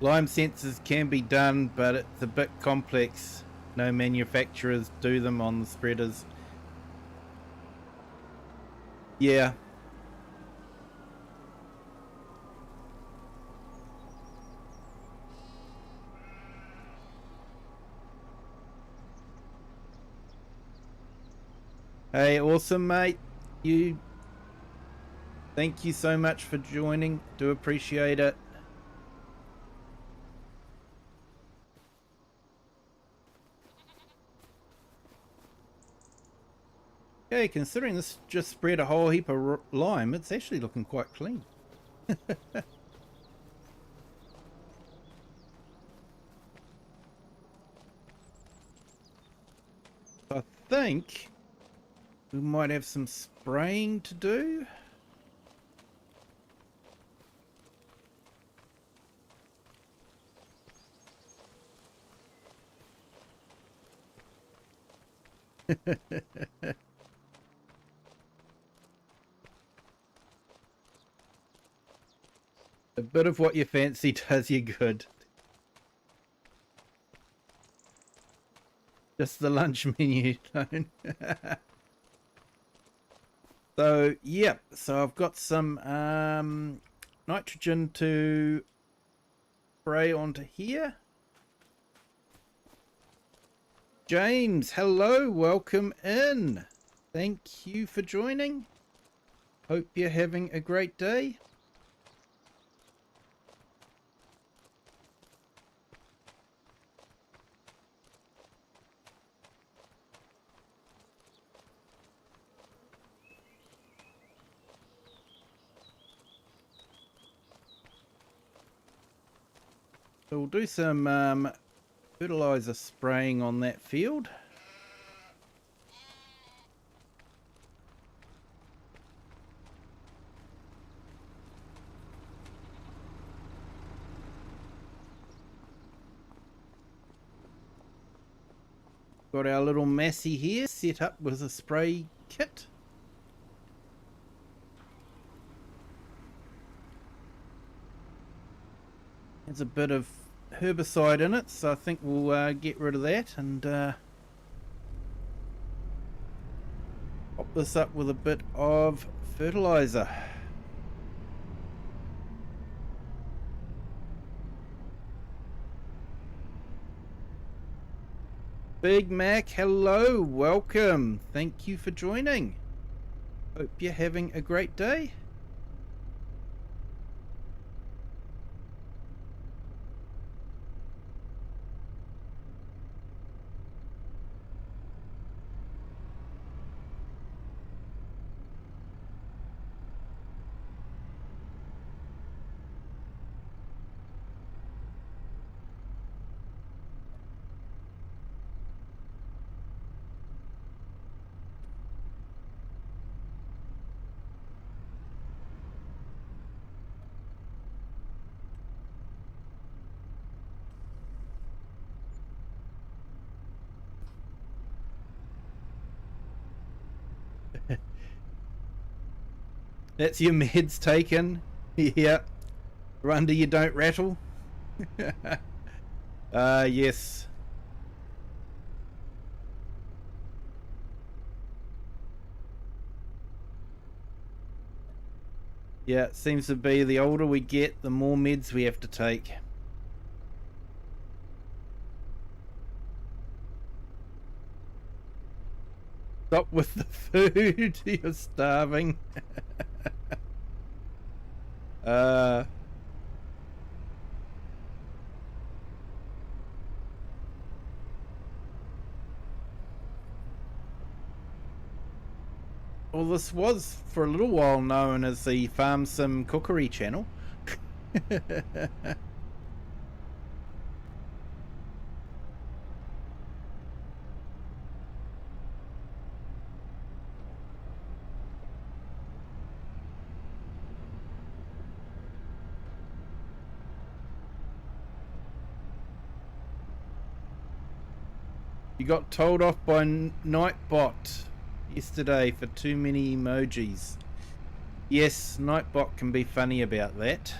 S1: Lime sensors can be done, but it's a bit complex. No manufacturers do them on the spreaders. Yeah. Hey, awesome, mate. Thank you so much for joining. Do appreciate it. Okay, considering this just spread a whole heap of lime, it's actually looking quite clean. I think we might have some spraying to do. A bit of what you fancy does you good. Just the lunch menu, don't. So, yeah, so I've got some nitrogen to spray onto here. James, hello, welcome in. Thank you for joining. Hope you're having a great day. So we'll do some fertilizer spraying on that field. Got our little Massey here set up with a spray kit. There's a bit of herbicide in it, so I think we'll get rid of that and pop this up with a bit of fertilizer. Big Mac, hello, welcome. Thank you for joining. Hope you're having a great day. That's your meds taken. Yeah. Rundy, you don't rattle. Yes. Yeah, it seems to be the older we get, the more meds we have to take. Stop with the food. You're starving. Well, this was for a little while known as the Farm Sim Cookery channel. You got told off by Nightbot yesterday for too many emojis. Yes, Nightbot can be funny about that.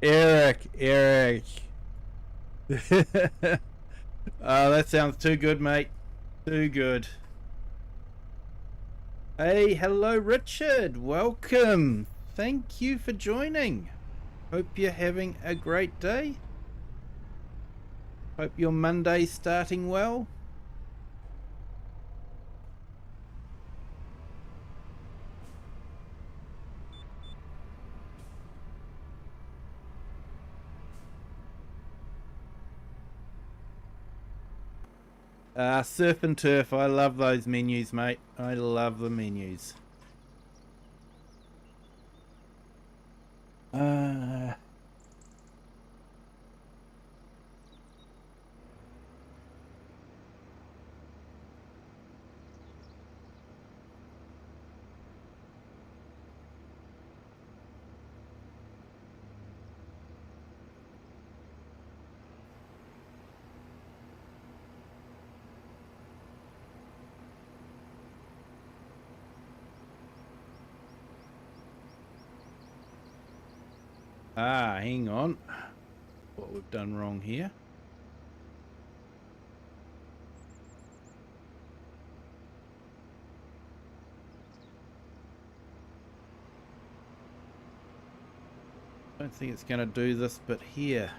S1: Eric. That sounds too good, mate. Too good. Hey, hello, Richard. Welcome. Thank you for joining. Hope you're having a great day. Hope your Monday's starting well. Surf and turf. I love those menus, mate. I love the menus. Hang on. What we've done wrong here. I don't think it's going to do this bit here.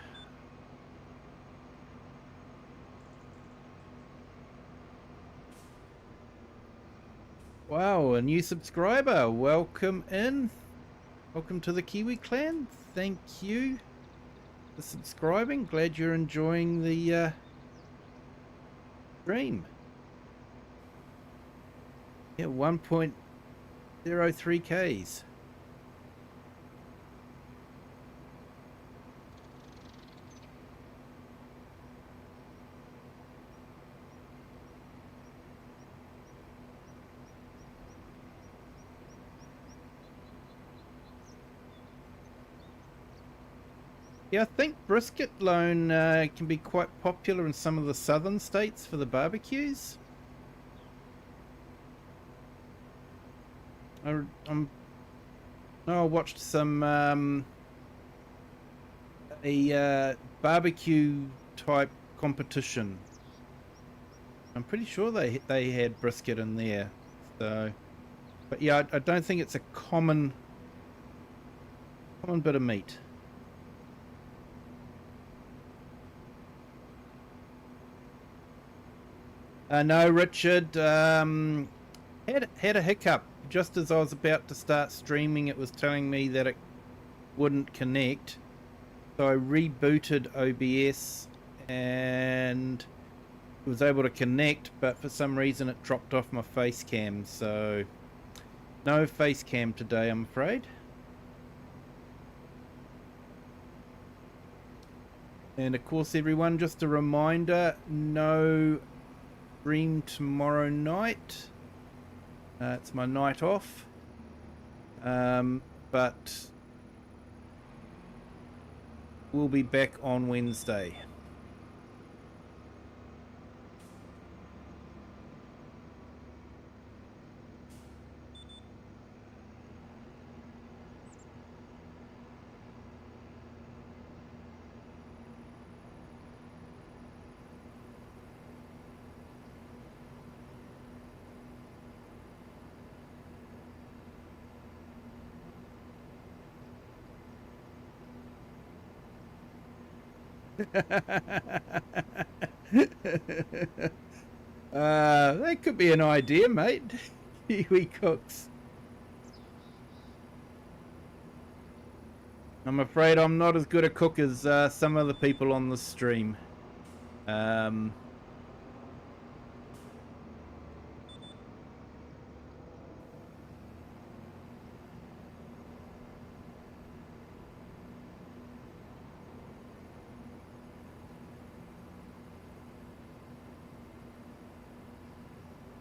S1: Wow, a new subscriber. Welcome in. Welcome to the Kiwi clan. Thank you for subscribing. Glad you're enjoying the stream. Yeah, 1.03 Ks. Yeah, I think brisket loan can be quite popular in some of the southern states for the barbecues. I watched some a barbecue type competition. I'm pretty sure they had brisket in there. So, but yeah, I don't think it's a common bit of meat. No, Richard, had a hiccup just as I was about to start streaming. It was telling me that it wouldn't connect, so I rebooted OBS and was able to connect, but for some reason it dropped off my face cam, so no face cam today, I'm afraid. And of course, everyone, just a reminder, no stream tomorrow night. It's my night off, but we'll be back on Wednesday. That could be an idea, mate. Kiwi cooks. I'm afraid I'm not as good a cook as some of the people on the stream.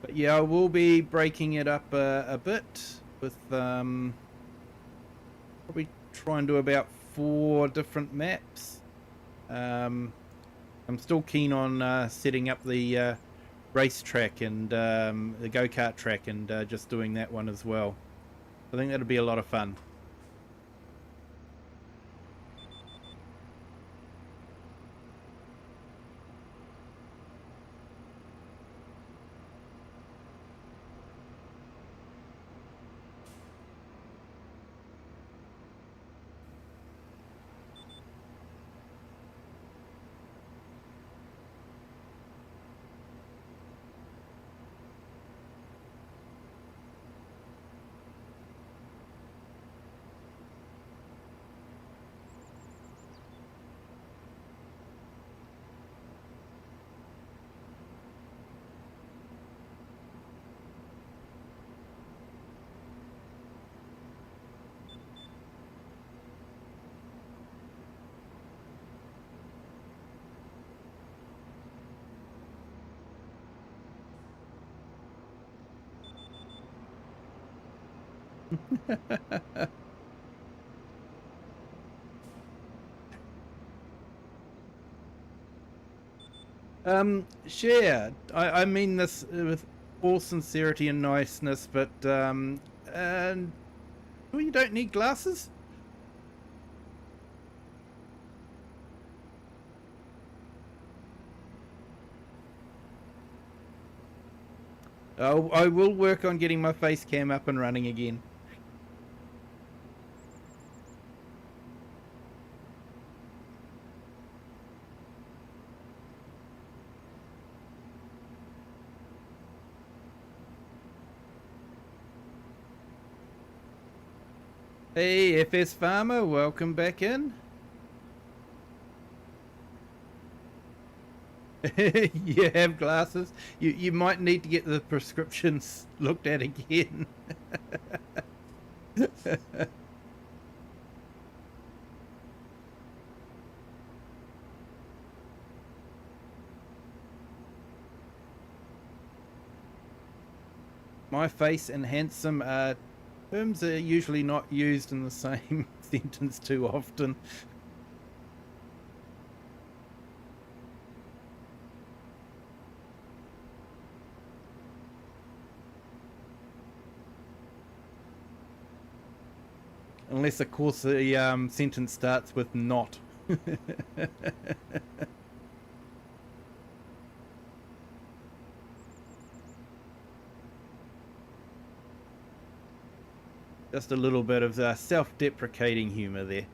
S1: But yeah, I will be breaking it up a bit with probably try and do about 4 different maps. I'm still keen on setting up the racetrack and the go-kart track and just doing that one as well. I think that'll be a lot of fun. Share. I mean this with all sincerity and niceness, but well, you don't need glasses. I will work on getting my face cam up and running again. Hey, FS Farmer, welcome back in. You have glasses. You might need to get the prescriptions looked at again. My face and handsome terms are usually not used in the same sentence too often. Unless, of course, the sentence starts with not. Just a little bit of self-deprecating humor there.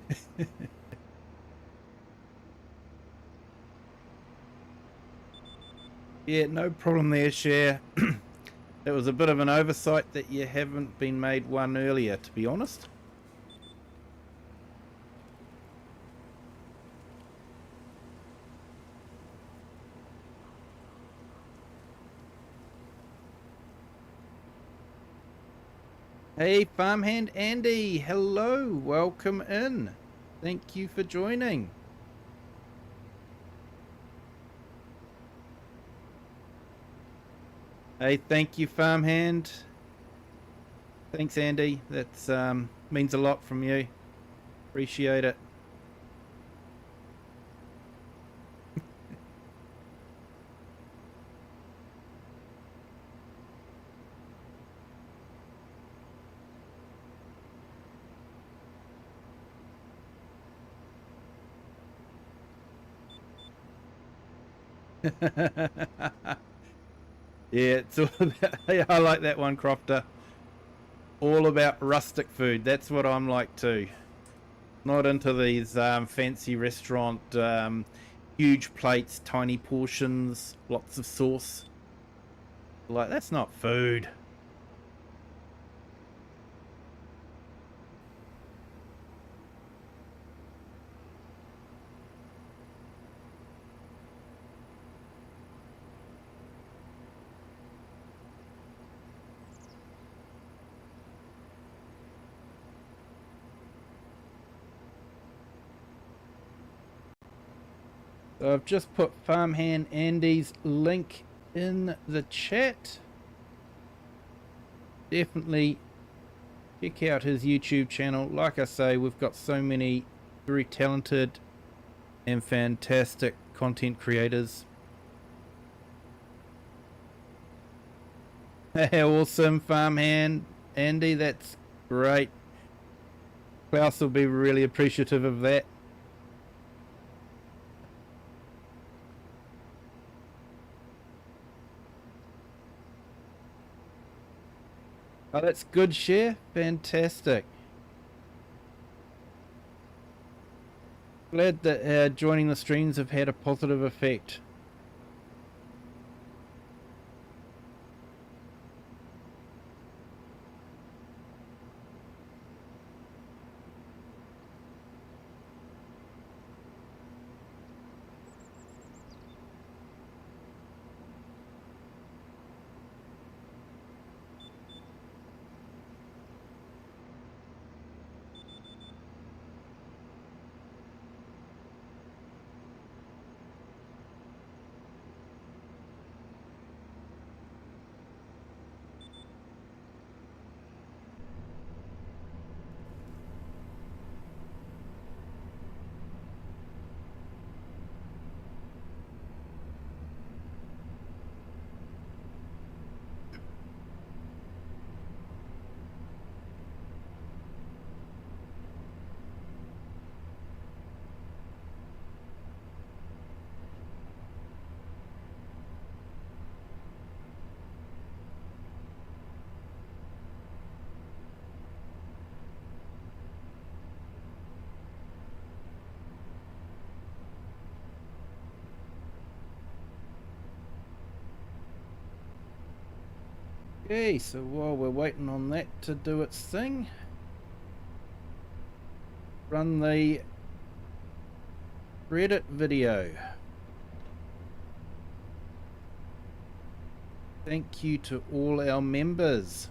S1: Yeah, no problem there, Cher. It was a bit of an oversight that you haven't been made one earlier, to be honest. Hey, Farmhand Andy, hello, welcome in. Thank you for joining. Hey, thank you, Farmhand. Thanks, Andy. That's means a lot from you. Appreciate it. Yeah, it's all about, I like that one, Crofter. All about rustic food. That's what I'm like too. Not into these fancy restaurant, huge plates, tiny portions, lots of sauce. Like, that's not food. So I've just put Farmhand Andy's link in the chat. Definitely check out his YouTube channel. Like I say, we've got so many very talented and fantastic content creators. Awesome, Farmhand Andy, that's great. Klaus will be really appreciative of that. Oh, that's good, Cher. Fantastic. Glad that joining the streams have had a positive effect. Okay, so while we're waiting on that to do its thing, run the Reddit video. Thank you to all our members.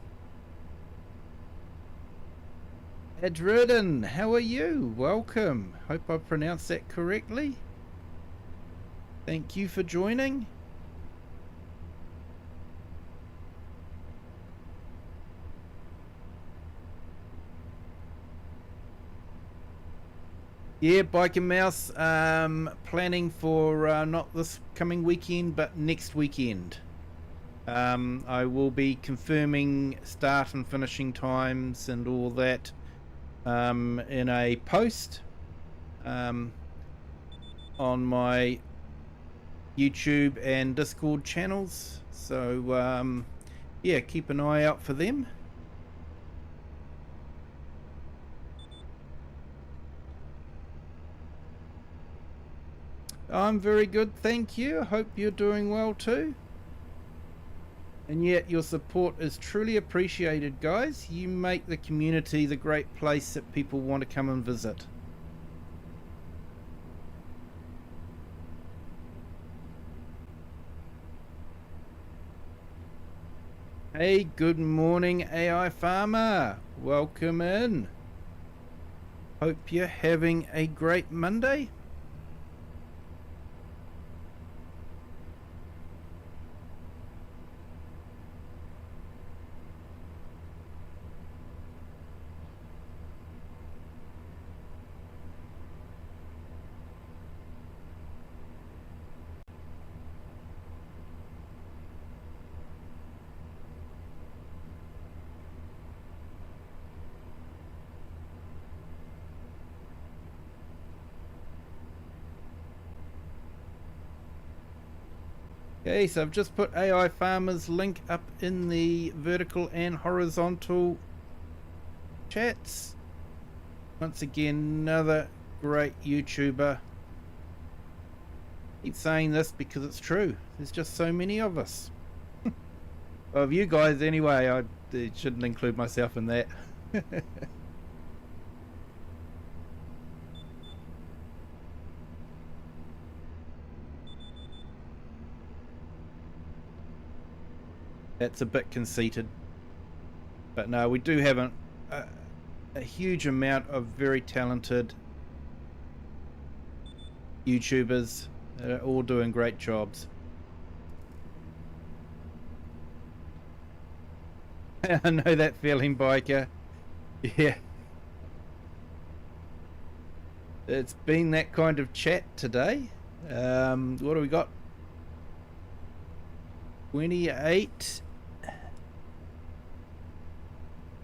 S1: Adridden, how are you? Welcome. Hope I pronounced that correctly. Thank you for joining. Yeah, Bike and Mouse, planning for not this coming weekend, but next weekend. I will be confirming start and finishing times and all that in a post on my YouTube and Discord channels. So, yeah, keep an eye out for them. I'm very good, thank you. I hope you're doing well too. And yet your support is truly appreciated, guys. You make the community the great place that people want to come and visit. Hey, good morning, AI Farmer. Welcome in. Hope you're having a great Monday. Okay, so I've just put AI Farmer's link up in the vertical and horizontal chats. Once again, another great YouTuber. Keep saying this because it's true. There's just so many of us. Of you guys anyway, I shouldn't include myself in that. That's a bit conceited. But no, we do have a huge amount of very talented YouTubers that are all doing great jobs. I know that feeling, biker. Yeah. It's been that kind of chat today. What do we got? 28.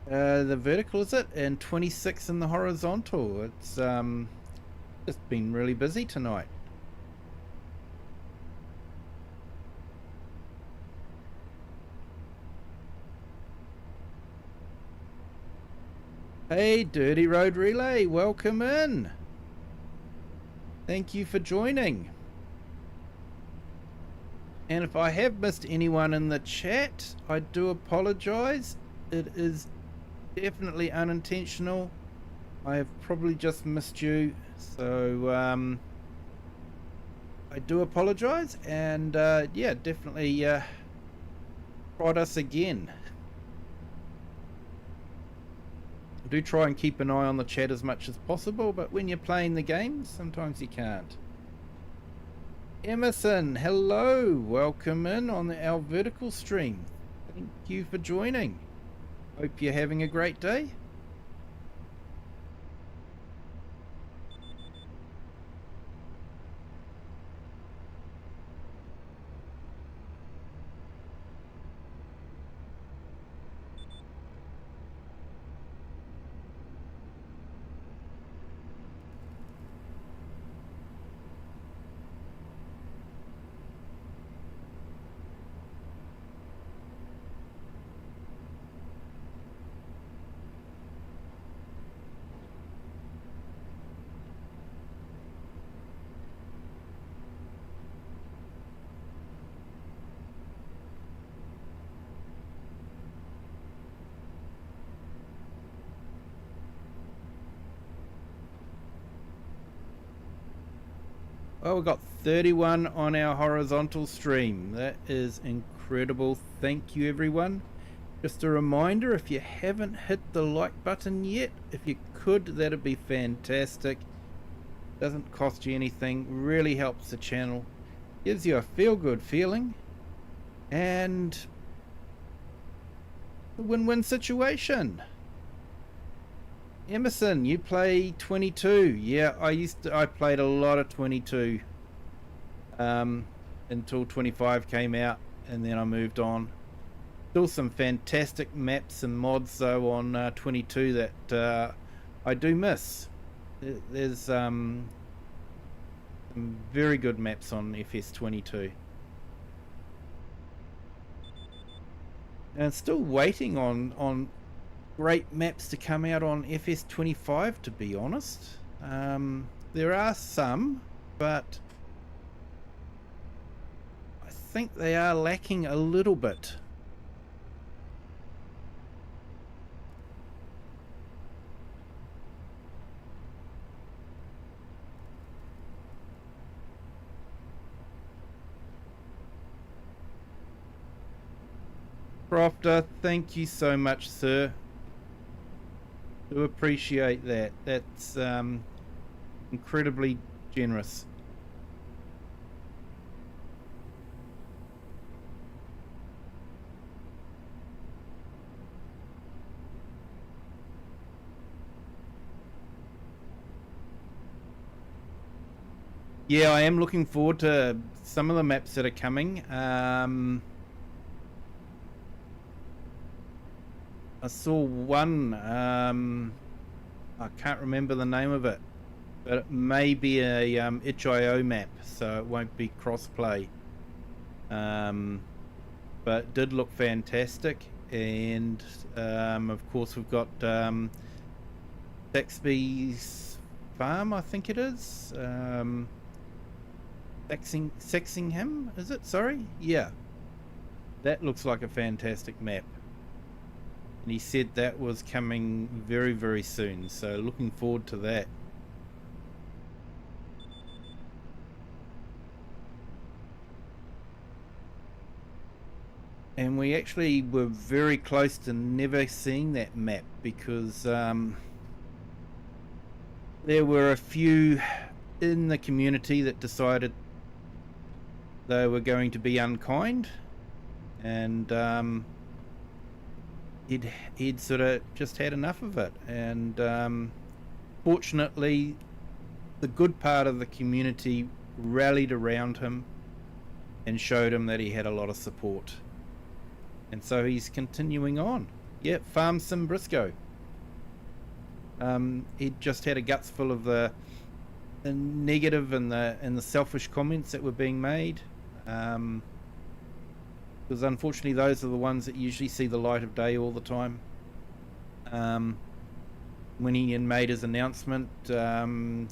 S1: The vertical, is it? And 26 in the horizontal. It's just been really busy tonight. Hey, Dirty Road Relay, welcome in. Thank you for joining. And if I have missed anyone in the chat, I do apologize. It is definitely unintentional. I have probably just missed you, so I do apologize. And yeah, definitely prod us again. I do try and keep an eye on the chat as much as possible, but when you're playing the game, sometimes you can't. Emerson, hello, welcome in on our vertical stream. Thank you for joining. Hope you're having a great day. Oh, we've got 31 on our horizontal stream. That is incredible. Thank you, everyone. Just a reminder, if you haven't hit the like button yet, if you could, that'd be fantastic. Doesn't cost you anything, really helps the channel, gives you a feel-good feeling, and a win-win situation. Emerson, you play 22. Yeah, I played a lot of 22 until 25 came out, and then I moved on. Still some fantastic maps and mods though on 22 that I do miss. There's some very good maps on FS22. And still waiting on great maps to come out on FS25, to be honest. There are some, but I think they are lacking a little bit. Crofter, thank you so much, sir. Do appreciate that. That's incredibly generous. Yeah, I am looking forward to some of the maps that are coming. I saw one, I can't remember the name of it, but it may be a itch.io map, so it won't be cross-play. But it did look fantastic, and of course we've got Saxby's Farm, I think it is. Saxingham, is it? Sorry? Yeah. That looks like a fantastic map. And he said that was coming very, very soon, so looking forward to that. And we actually were very close to never seeing that map, because there were a few in the community that decided they were going to be unkind, and he'd sort of just had enough of it, and fortunately the good part of the community rallied around him and showed him that he had a lot of support, and so he's continuing on. Yeah, Farm Sim Briscoe. He just had a guts full of the negative and the selfish comments that were being made, because unfortunately those are the ones that usually see the light of day all the time. When he made his announcement, the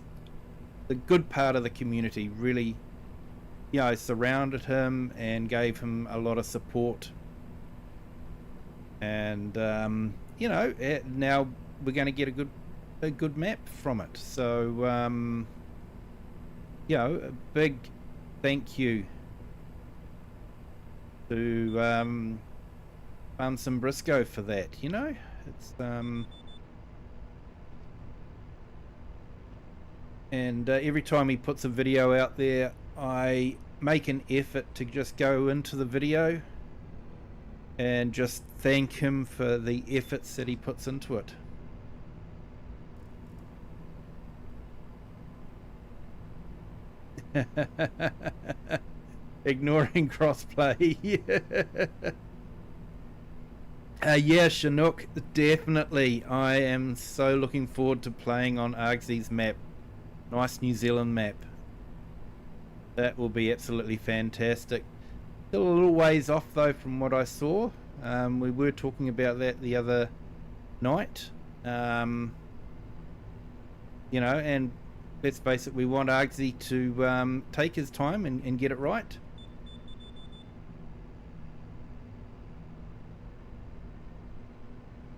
S1: good part of the community really, surrounded him and gave him a lot of support, and now we're going to get a good map from it. So a big thank you to Farm Sim Briscoe for that. It's and every time he puts a video out there, I make an effort to just go into the video and just thank him for the efforts that he puts into it. Ignoring crossplay. Yeah, Chinook, definitely. I am so looking forward to playing on Argsy's map. Nice New Zealand map. That will be absolutely fantastic. Still a little ways off though from what I saw. We were talking about that the other night. And let's face it, we want Argsy to take his time and get it right.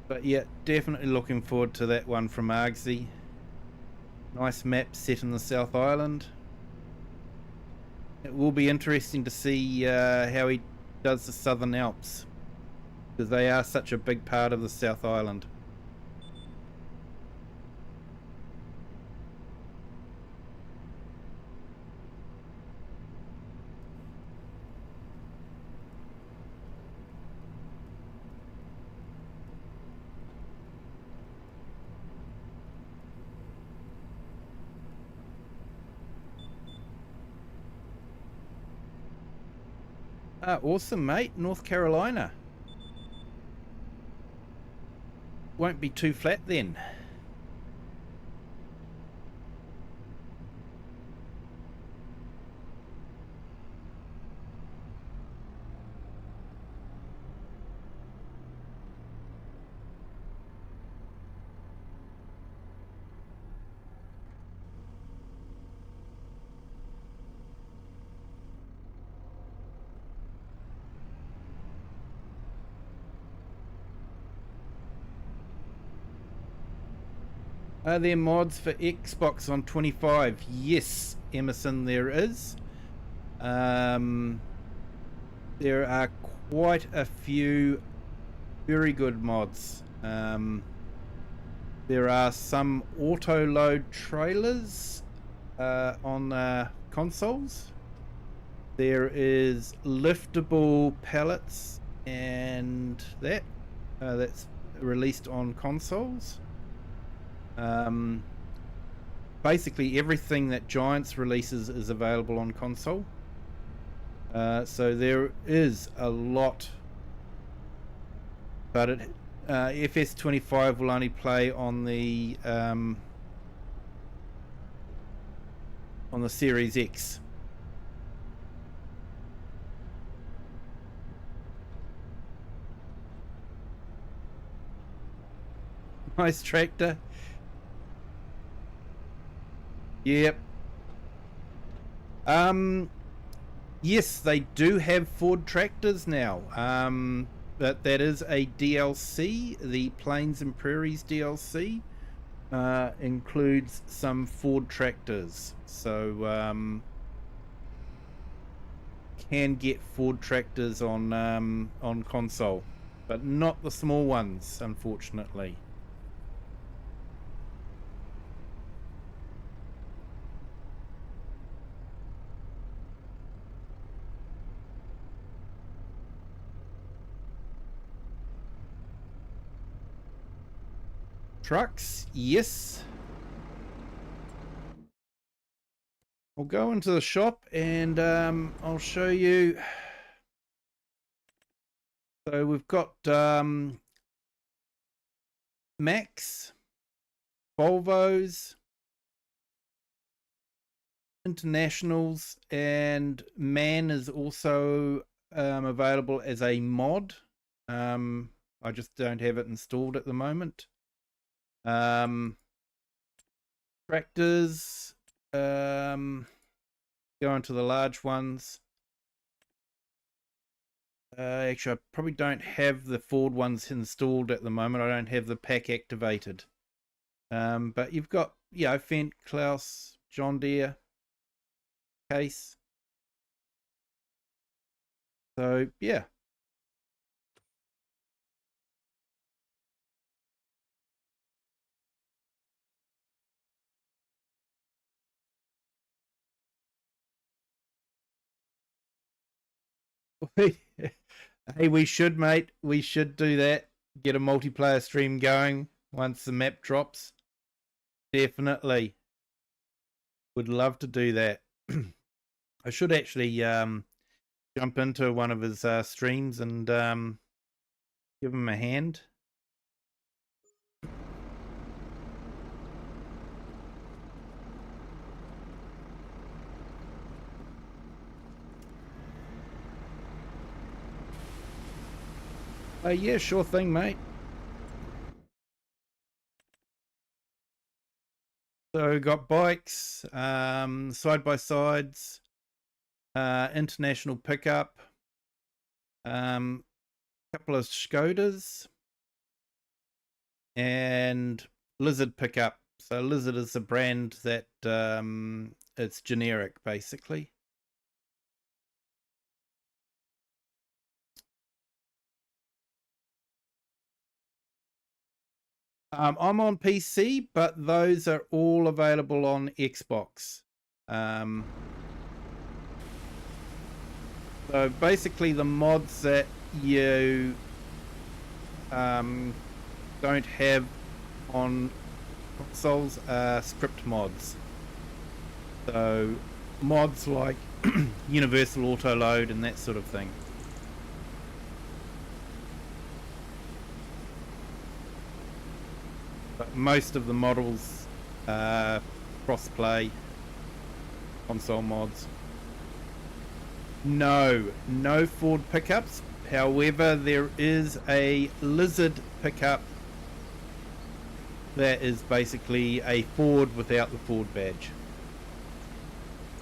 S1: But yeah, definitely looking forward to that one from Argsy. Nice map set in the South Island. It will be interesting to see how he does the Southern Alps, because they are such a big part of the South Island. Awesome, mate. North Carolina. Won't be too flat then. Are there mods for Xbox on 25? Yes, Emerson, there is. There are quite a few very good mods. There are some auto load trailers on consoles. There is liftable pallets, and that's released on consoles. Basically everything that Giants releases is available on console. So there is a lot, but FS25 will only play on the Series X. Nice tractor. Yep. Yes, they do have Ford tractors now. But that is a DLC. The Plains and Prairies DLC includes some Ford tractors. So can get Ford tractors on console, but not the small ones, unfortunately. Trucks, yes. I'll go into the shop and I'll show you. So we've got Max, Volvos, Internationals, and MAN is also available as a mod. I just don't have it installed at the moment. Tractors, go into the large ones. Actually, I probably don't have the Ford ones installed at the moment. I don't have the pack activated. But you've got, Fendt, Klaus, John Deere, Case. So, yeah. Hey, we should, mate. We should do that. Get a multiplayer stream going once the map drops. Definitely. Would love to do that. I should actually jump into one of his streams and give him a hand. Yeah, sure thing, mate. So got bikes, side-by-sides, international pickup, couple of Skodas, and Lizard pickup. So Lizard is a brand that it's generic, basically. I'm on PC, but those are all available on Xbox. So basically the mods that you don't have on consoles are script mods. So mods like universal auto load and that sort of thing. But most of the models are cross-play console mods. No Ford pickups. However, there is a Lizard pickup that is basically a Ford without the Ford badge.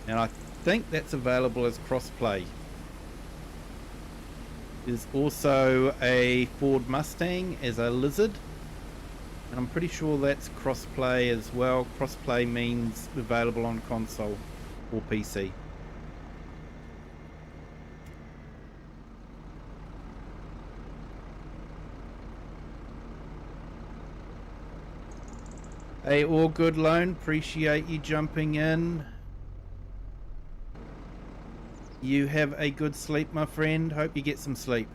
S1: And I think that's available as cross-play. There's also a Ford Mustang as a Lizard. And I'm pretty sure that's cross-play as well. Cross-play means available on console or PC. Hey, all good, Lone. Appreciate you jumping in. You have a good sleep, my friend. Hope you get some sleep.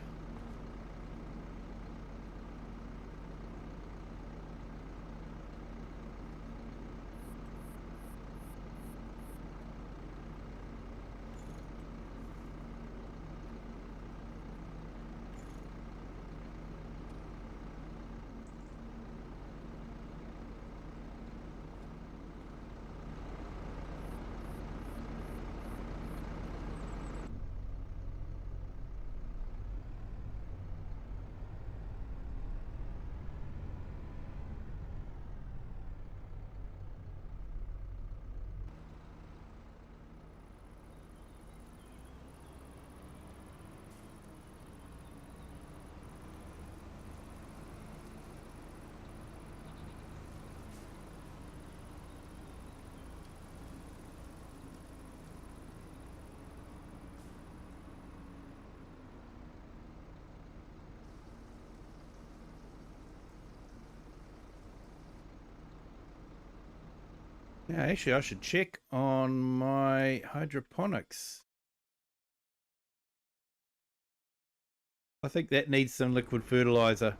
S1: Yeah, actually, I should check on my hydroponics. I think that needs some liquid fertilizer.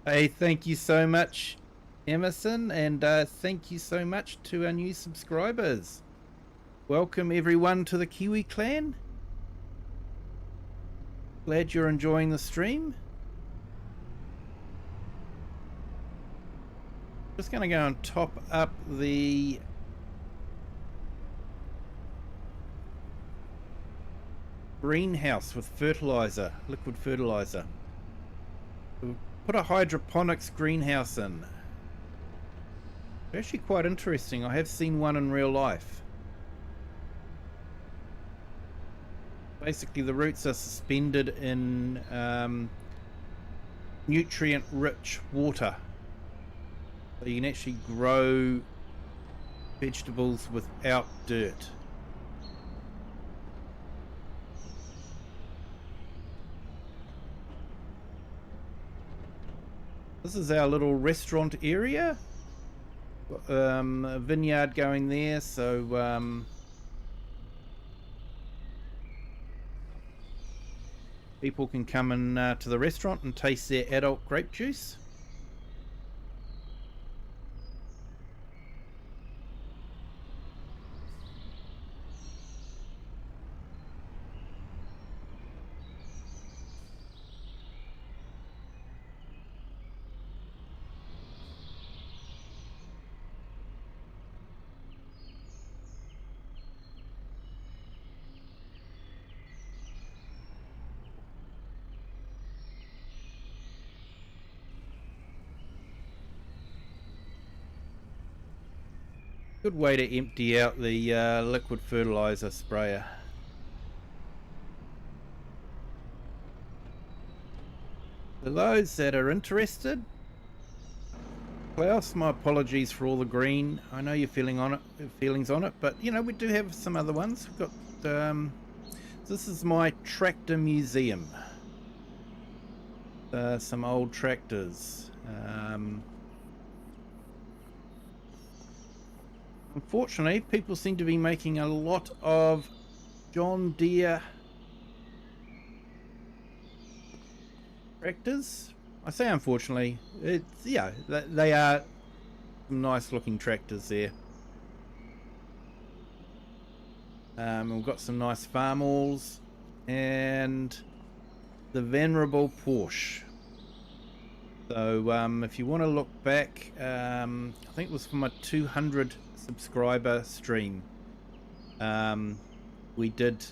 S1: Hey, thank you so much, Emerson, and thank you so much to our new subscribers. Welcome everyone to the Kiwi clan. Glad you're enjoying the stream. Just going to go and top up the greenhouse with fertilizer, liquid fertilizer. We'll put a hydroponics greenhouse in. Actually quite interesting. I have seen one in real life. Basically the roots are suspended in nutrient-rich water. So you can actually grow vegetables without dirt. This is our little restaurant area. A vineyard going there, so people can come in to the restaurant and taste their adult grape juice. Good way to empty out the liquid fertilizer sprayer. For those that are interested, Klaus, my apologies for all the green. I know your feelings on it, but you know we do have some other ones. We've got this is my tractor museum. some old tractors. Unfortunately, people seem to be making a lot of John Deere tractors. I say unfortunately, it's, yeah, they are some nice looking tractors there. We've got some nice farmhauls and the venerable Porsche. So if you want to look back, I think it was from a 200 subscriber stream. We did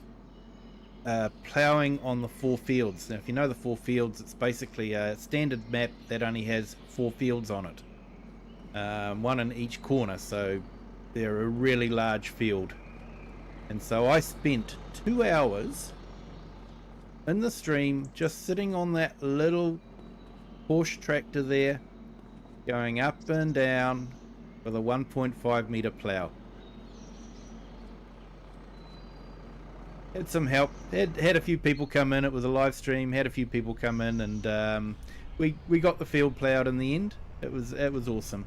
S1: ploughing on the 4 fields. Now if you know the 4 fields, it's basically a standard map that only has 4 fields on it, one in each corner, so they're a really large field. And so I spent 2 hours in the stream just sitting on that little Porsche tractor there, going up and down with a 1.5 meter plow. Had some help, had a few people come in. It was a live stream, had a few people come in, and we got the field plowed in the end. It was awesome.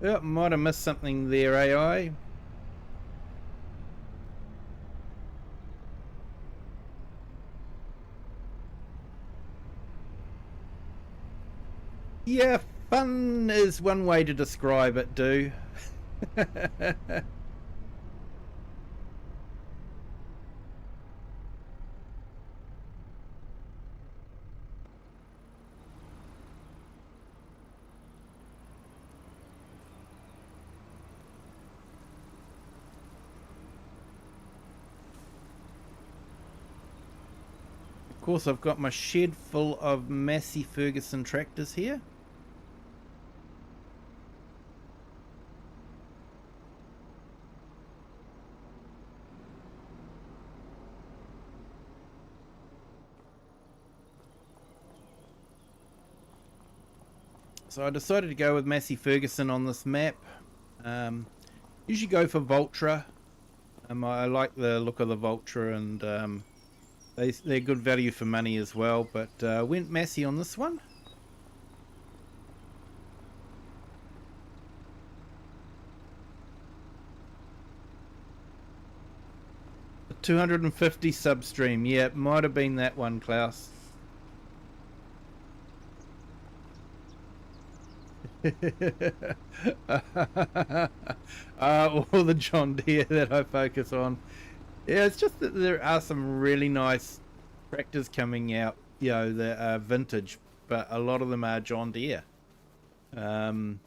S1: Oh, might have missed something there, AI. Yeah, fun is one way to describe it, do. Of course, I've got my shed full of Massey Ferguson tractors here. So I decided to go with Massey Ferguson on this map. Usually go for Vultra. I like the look of the Vultra, and they're good value for money as well, but went Massey on this one. The 250 substream, yeah, it might have been that one, Klaus. All the John Deere that I focus on. Yeah, it's just that there are some really nice tractors coming out, you know, that are vintage, but a lot of them are John Deere. And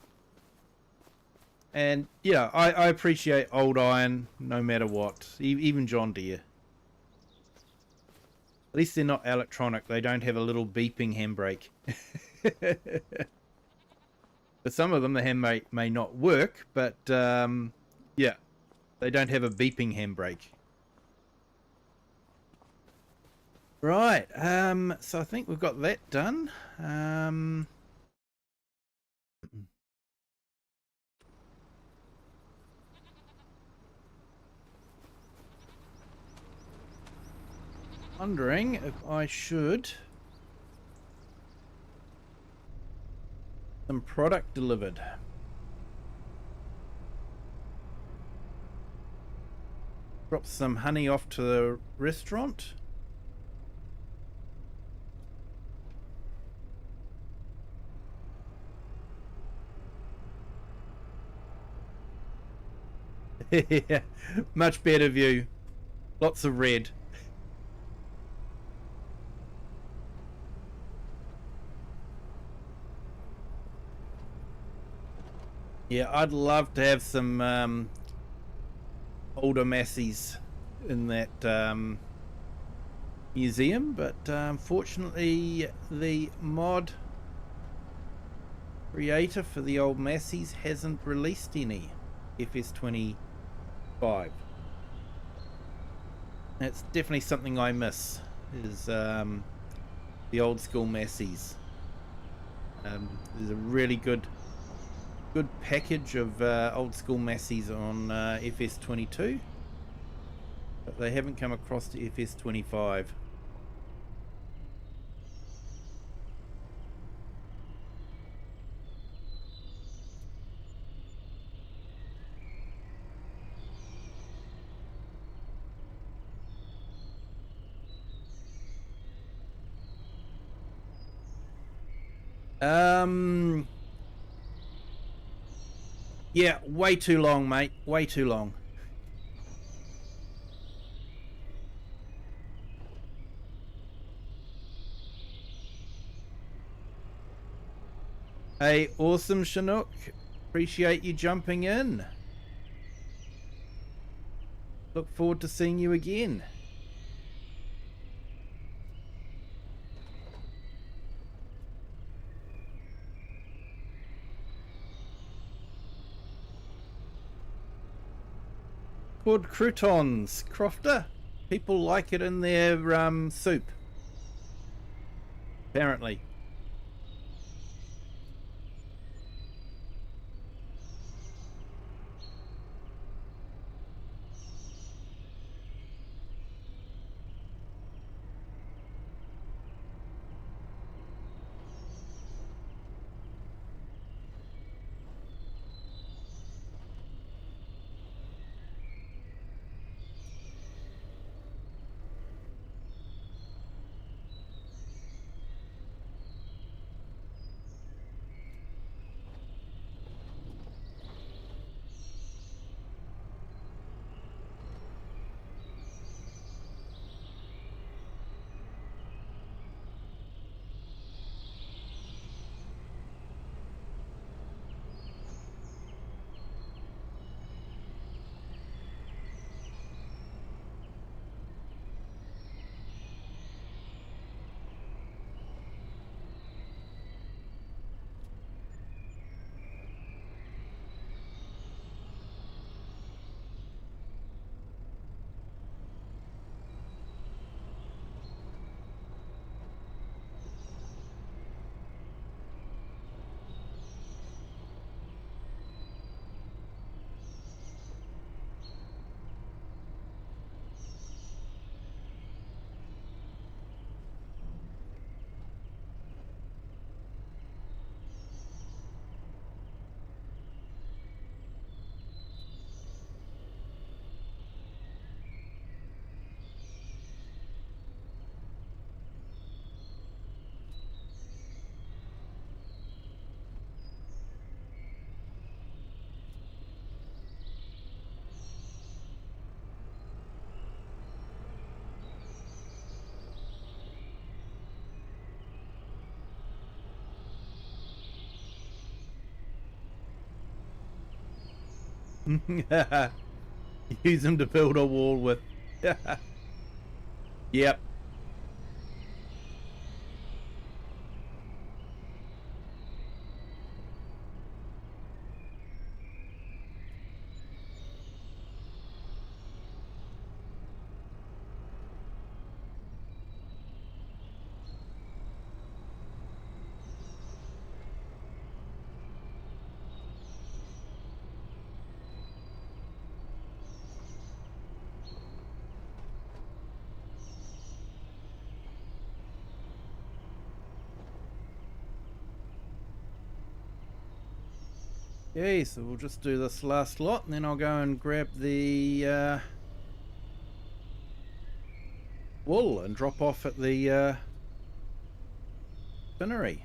S1: yeah, I appreciate old iron no matter what, even John Deere. At least they're not electronic, they don't have a little beeping handbrake. For some of them, the handbrake may not work, but yeah, they don't have a beeping handbrake. Right, so I think we've got that done. Wondering if I should some product delivered. Drop some honey off to the restaurant. Yeah, much better view. Lots of red. Yeah, I'd love to have some older Masseys in that museum, but unfortunately the mod creator for the old Massies hasn't released any FS25. That's definitely something I miss, is the old school Massies. There's a really good package of old school Massies on FS22, but they haven't come across to FS25. Yeah, way too long, mate. Way too long. Hey, awesome, Chinook. Appreciate you jumping in. Look forward to seeing you again. Called croutons, Crofter. People like it in their soup, apparently. Use them to build a wall with. Yep. Okay, so we'll just do this last lot and then I'll go and grab the wool and drop off at the spinnery.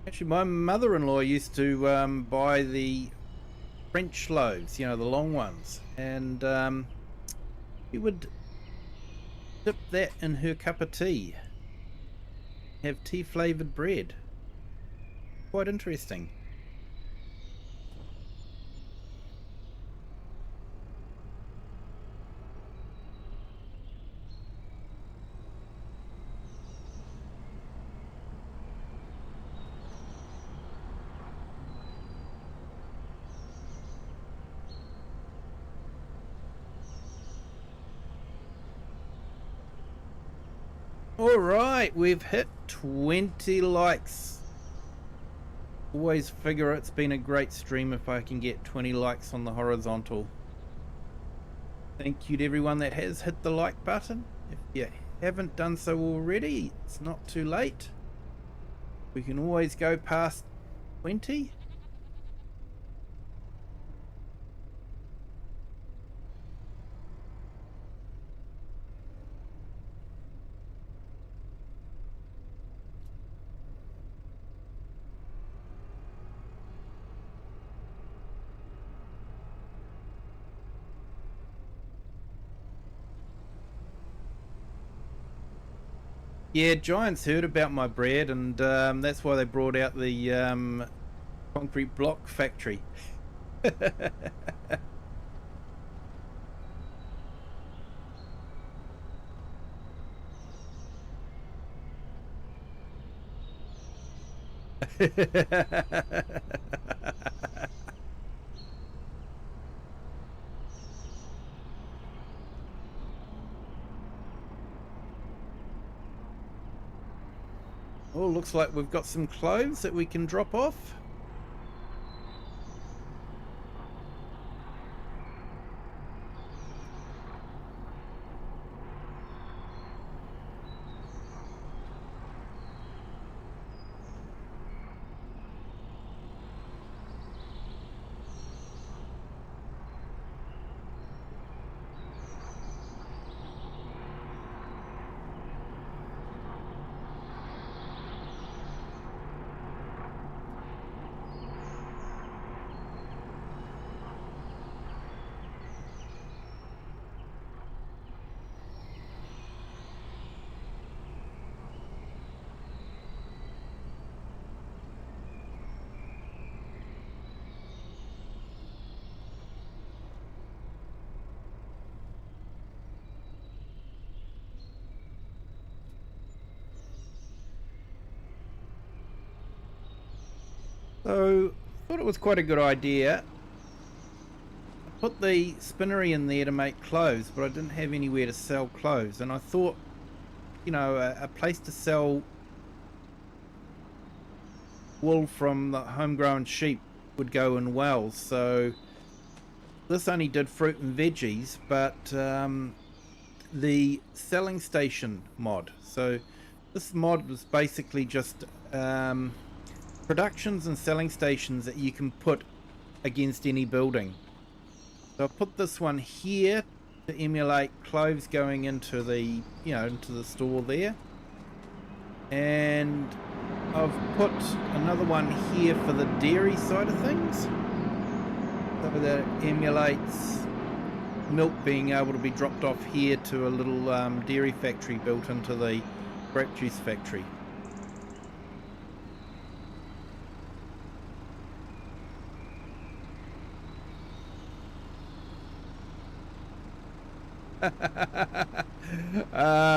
S1: Actually, my mother-in-law used to buy the French loaves, you know, the long ones, and she would dip that in her cup of tea, have tea flavored bread. Quite interesting. Alright, we've hit 20 likes. Always figure it's been a great stream if I can get 20 likes on the horizontal. Thank you to everyone that has hit the like button. If you haven't done so already, it's not too late. We can always go past 20. Yeah, Giants heard about my bread, and that's why they brought out the concrete block factory. Oh, looks like we've got some cloves that we can drop off. So, I thought it was quite a good idea. I put the spinnery in there to make cloves, but I didn't have anywhere to sell cloves, and I thought, you know, a place to sell wool from the homegrown sheep would go in well. So this only did fruit and veggies, but the selling station mod. So this mod was basically just productions and selling stations that you can put against any building. So I put this one here to emulate cloves going into the, you know, into the store there, and I've put another one here for the dairy side of things, so that emulates milk being able to be dropped off here to a little dairy factory built into the grape juice factory.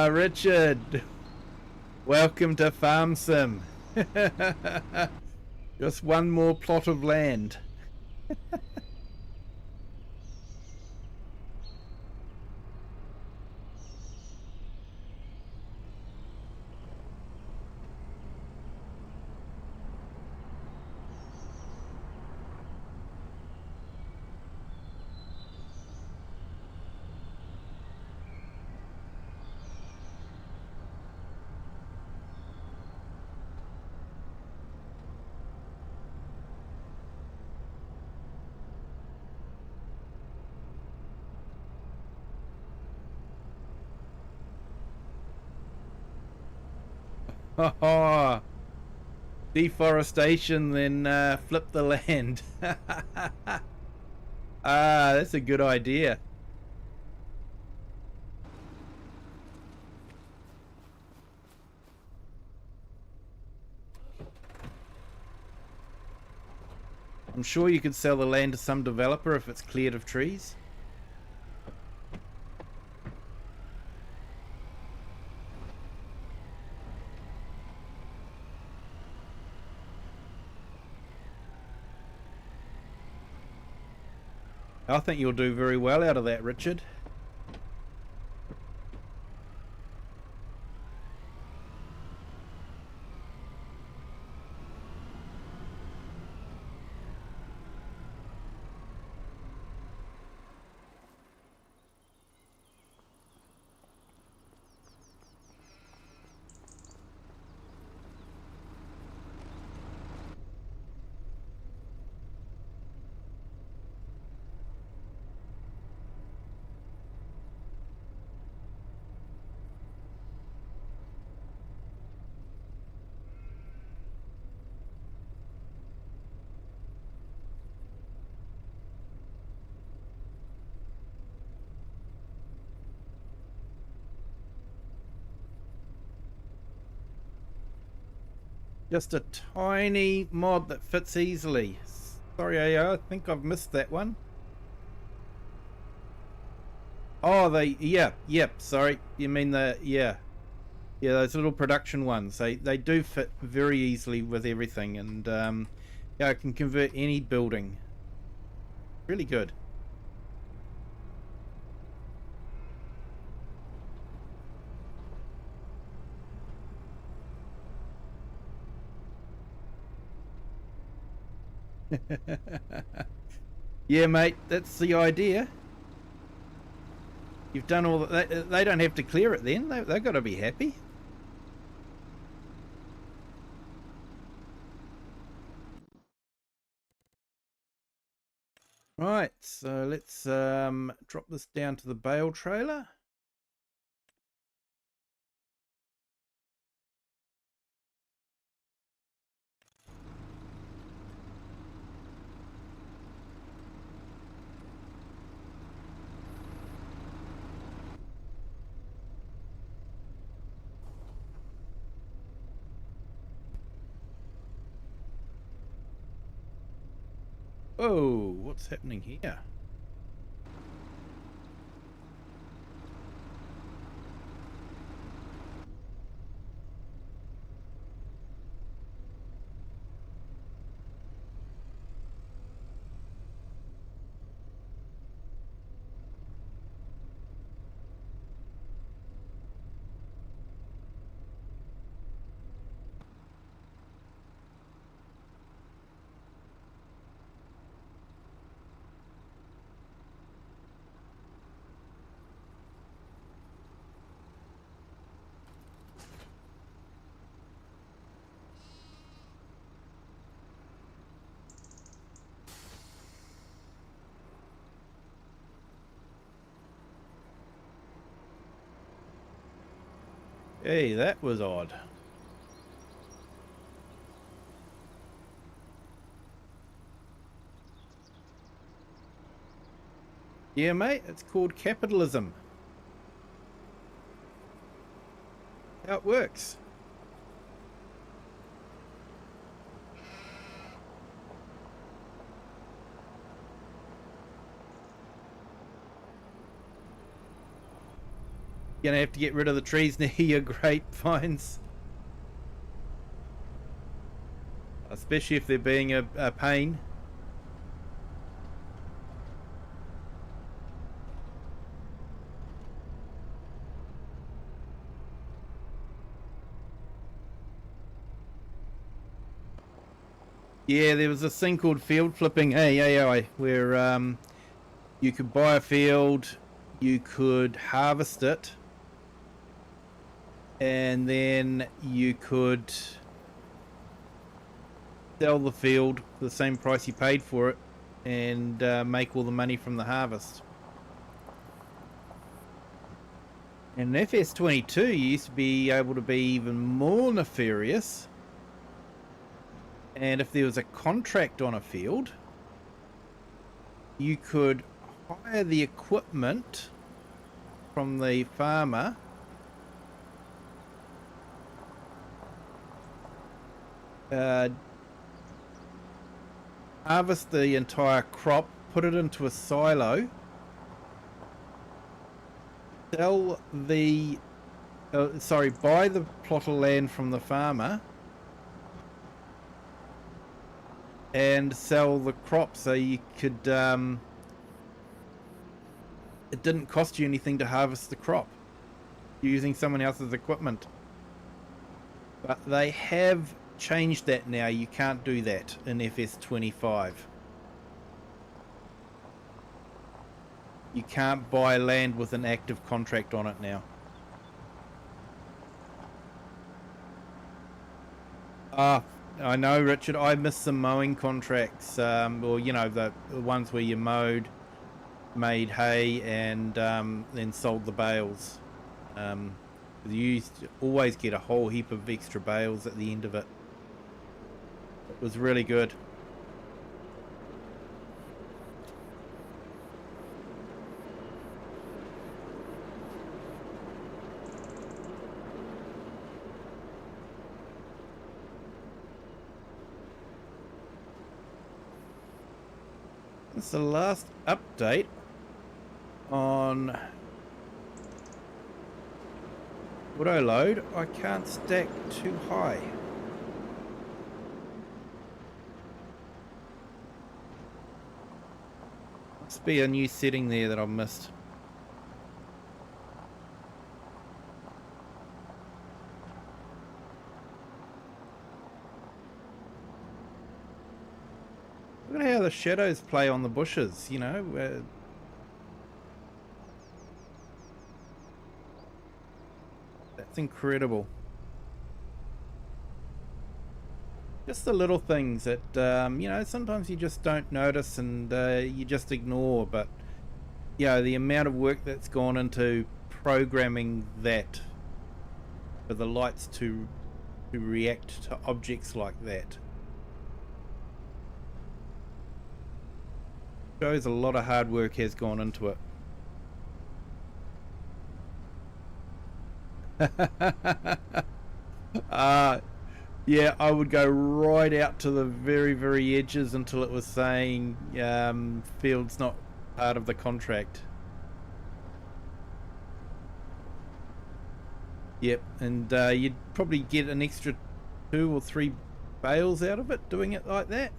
S1: Richard, welcome to Farm Sim. Just one more plot of land. Oh, deforestation, then flip the land. Ah, that's a good idea. I'm sure you could sell the land to some developer if it's cleared of trees. I think you'll do very well out of that, Richard. Just a tiny mod that fits easily. Sorry, AO, I think I've missed that one. Oh, yep, sorry. You mean yeah, those little production ones. They do fit very easily with everything, and yeah, I can convert any building. Really good. Yeah, mate, that's the idea. You've done all that. They don't have to clear it then. They've got to be happy. Right, so let's drop this down to the bale trailer. Oh, what's happening here? Hey, that was odd. Yeah, mate, it's called capitalism. How it works. You're gonna have to get rid of the trees near your grapevines. Especially if they're being a pain. Yeah, there was this thing called field flipping, hey, AI, where you could buy a field, you could harvest it, and then you could sell the field for the same price you paid for it and make all the money from the harvest. And in FS22 you used to be able to be even more nefarious, and if there was a contract on a field, you could hire the equipment from the farmer, harvest the entire crop, put it into a silo, sell the buy the plot of land from the farmer and sell the crop, so you could it didn't cost you anything to harvest the crop using someone else's equipment. But they have changed that now. You can't do that in FS25. You can't buy land with an active contract on it now. I know, Richard, I miss some mowing contracts, or you know, the ones where you mowed, made hay, and then sold the bales. You used to always get a whole heap of extra bales at the end of it. It was really good. It's the last update on auto load. I can't stack too high. Must be a new setting there that I've missed. Look at how the shadows play on the bushes, you know. That's incredible. Just the little things that, you know, sometimes you just don't notice and you just ignore. But, you know, the amount of work that's gone into programming that for the lights to react to objects like that shows a lot of hard work has gone into it. Yeah, I would go right out to the very, very edges until it was saying field's not part of the contract. Yep, and you'd probably get an extra 2 or 3 bales out of it doing it like that.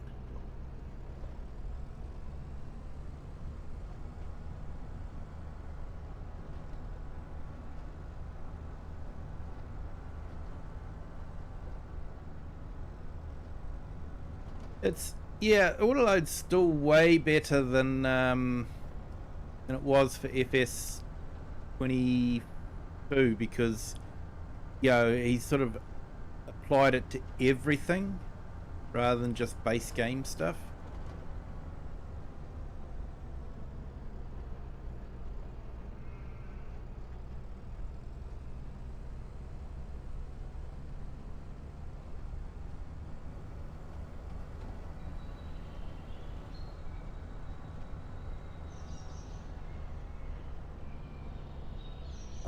S1: It's, yeah, autoload's still way better than it was for FS22 because, you know, he sort of applied it to everything rather than just base game stuff.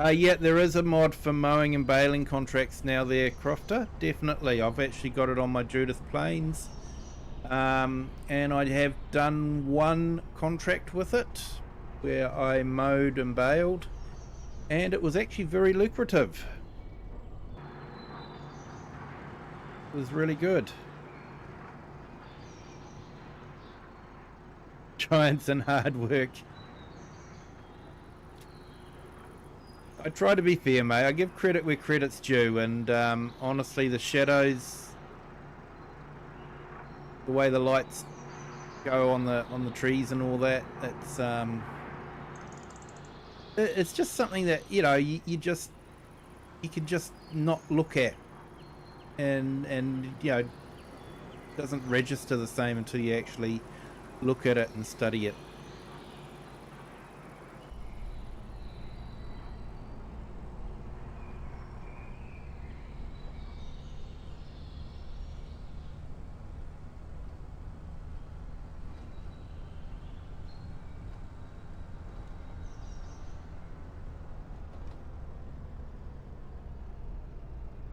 S1: Yeah, there is a mod for mowing and baling contracts now there, Crofter. Definitely. I've actually got it on my Judith Plains. And I have done one contract with it where I mowed and baled. And it was actually very lucrative. It was really good. Giants and hard work. I try to be fair, mate. I give credit where credit's due, and honestly, the shadows, the way the lights go on the trees and all that, it's just something that, you know, you can just not look at, and you know, doesn't register the same until you actually look at it and study it.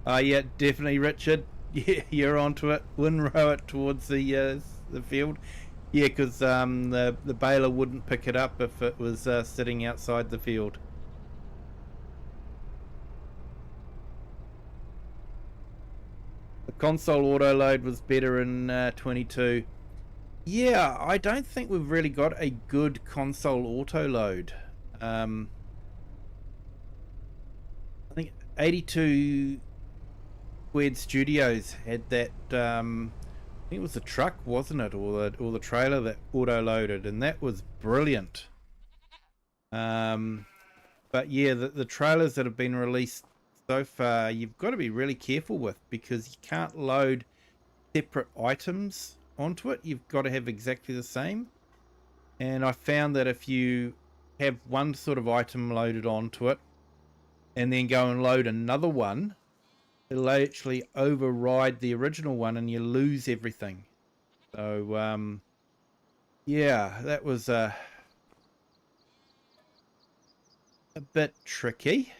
S1: Yeah, definitely, Richard. Yeah, you're onto it. Windrow it towards the field. Yeah, because the baler wouldn't pick it up if it was sitting outside the field. The console auto load was better in 22. Yeah, I don't think we've really got a good console auto load. I think 82 Squared Studios had that. I think it was the truck, wasn't it, or the trailer that auto loaded, and that was brilliant. But yeah, the trailers that have been released so far, you've got to be really careful with, because you can't load separate items onto it. You've got to have exactly the same. And I found that if you have one sort of item loaded onto it and then go and load another one, it'll actually override the original one and you lose everything. So yeah, that was a bit tricky.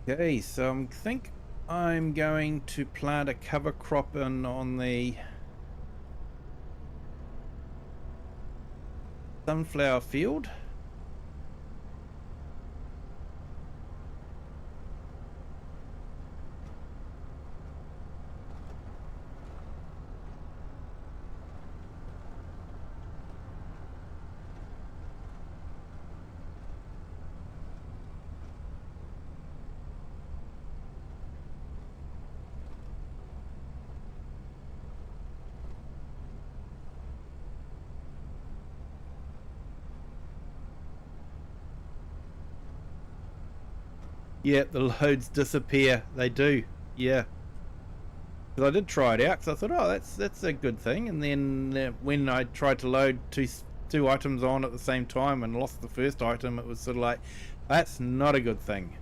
S1: Okay, so I think I'm going to plant a cover crop on the sunflower field. Yeah, the loads disappear. They do. Yeah. Because I did try it out, because I thought, oh, that's a good thing. And then when I tried to load two items on at the same time and lost the first item, it was sort of like, that's not a good thing.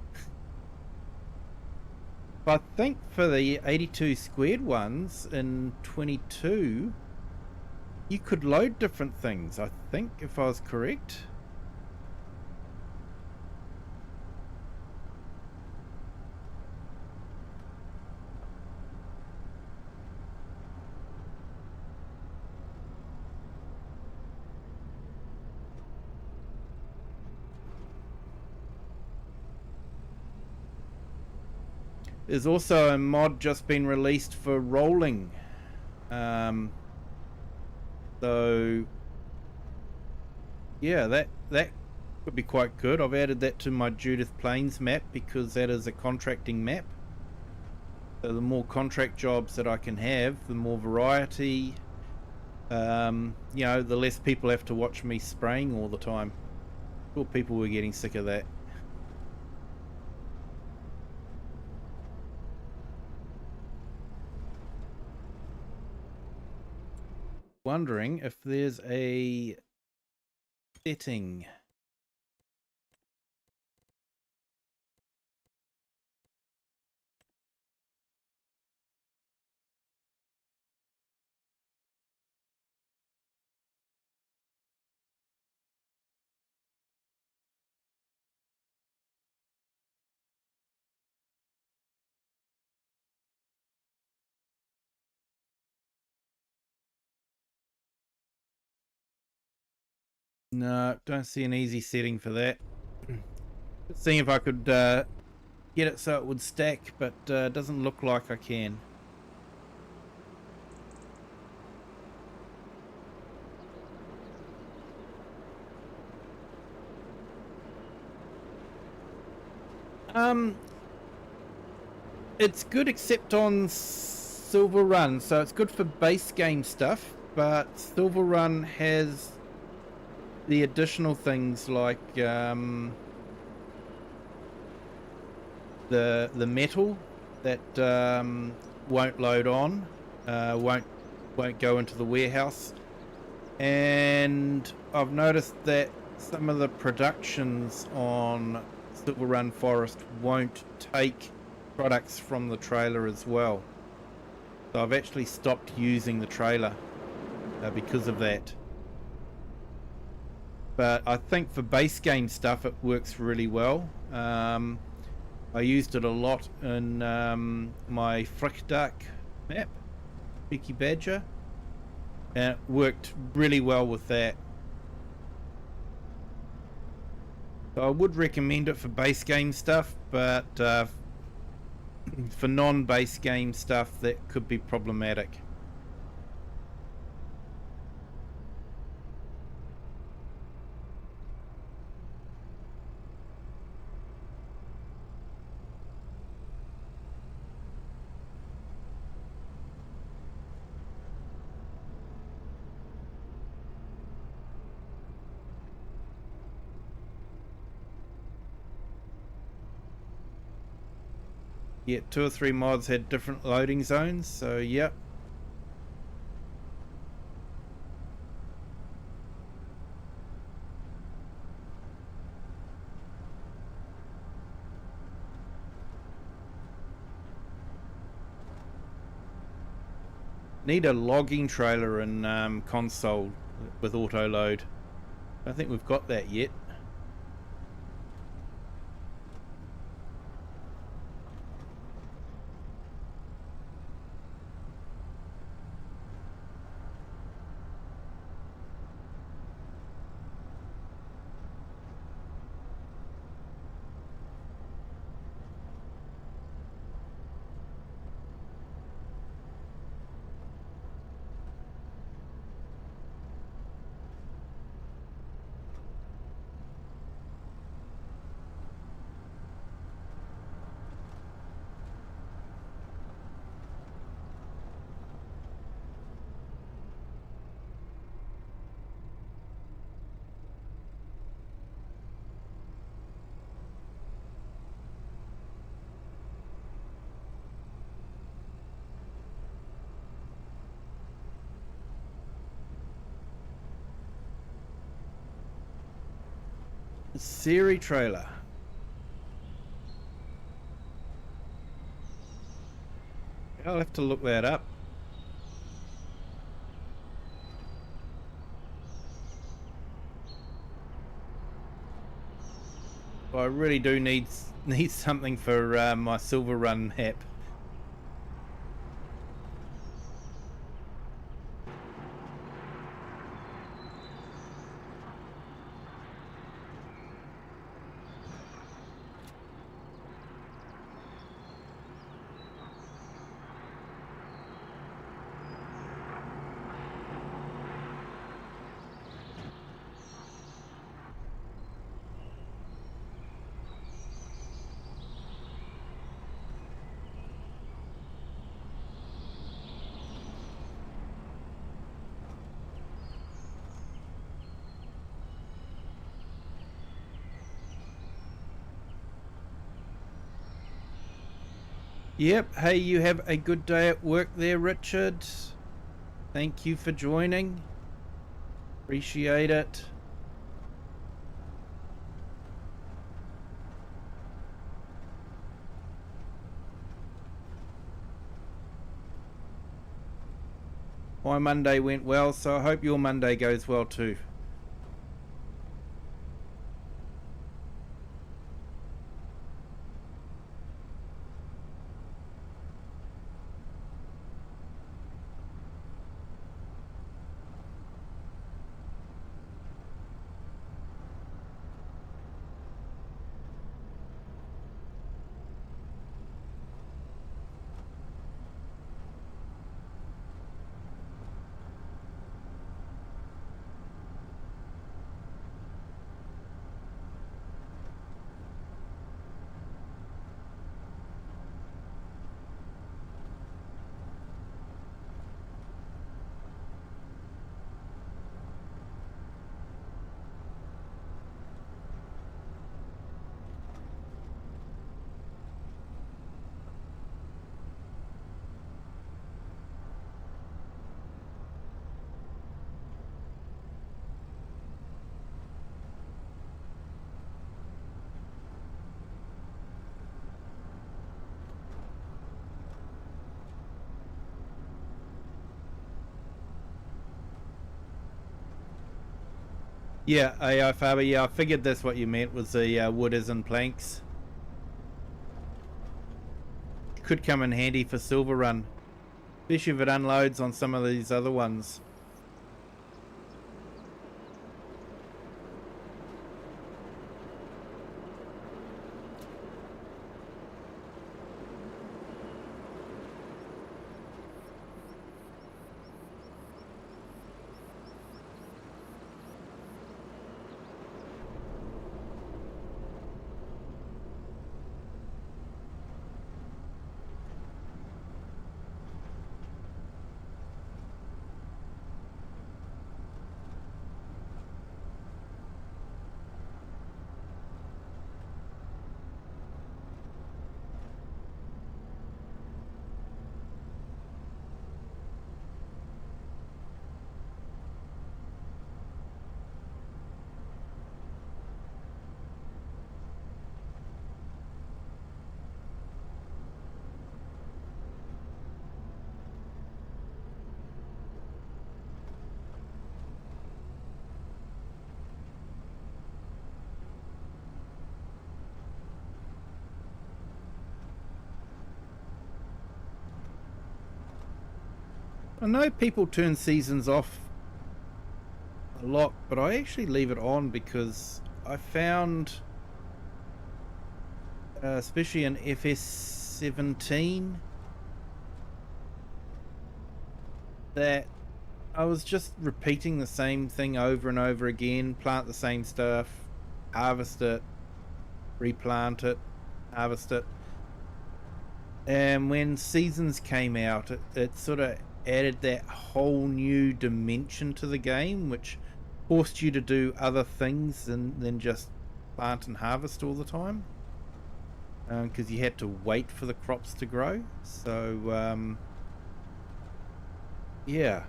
S1: But I think for the 82 squared ones in 22, you could load different things, I think, if I was correct. There's also a mod just been released for rolling. So yeah, that could be quite good. I've added that to my Judith Plains map because that is a contracting map. So the more contract jobs that I can have, the more variety. You know, the less people have to watch me spraying all the time. I thought people were getting sick of that. Wondering if there's a setting. No, don't see an easy setting for that. Seeing if I could get it so it would stack, but it doesn't look like I can. It's good except on Silver Run, so it's good for base game stuff, but Silver Run has the additional things like the metal that won't load on, won't go into the warehouse. And I've noticed that some of the productions on Silver Run Forest won't take products from the trailer as well. So I've actually stopped using the trailer because of that. But I think for base game stuff it works really well. I used it a lot in my Frickdark map, Peaky Badger, and it worked really well with that. So I would recommend it for base game stuff, but for non-base game stuff that could be problematic. Yeah, 2 or 3 mods had different loading zones, so yep. Need a logging trailer in console with auto load. I don't think we've got that yet. Siri trailer. I'll have to look that up. I really do need something for my Silver Run map. Yep, hey, you have a good day at work there, Richard. Thank you for joining. Appreciate it. My Monday went well, so I hope your Monday goes well too. Yeah, AI Faber, yeah, I figured that's what you meant, was the wood as in planks. Could come in handy for Silver Run, especially if it unloads on some of these other ones. I know people turn seasons off a lot, but I actually leave it on because I found, especially in FS17, that I was just repeating the same thing over and over again. Plant the same stuff, harvest it, replant it, harvest it. And when seasons came out, it sort of added that whole new dimension to the game, which forced you to do other things than just plant and harvest all the time, because you had to wait for the crops to grow. So yeah,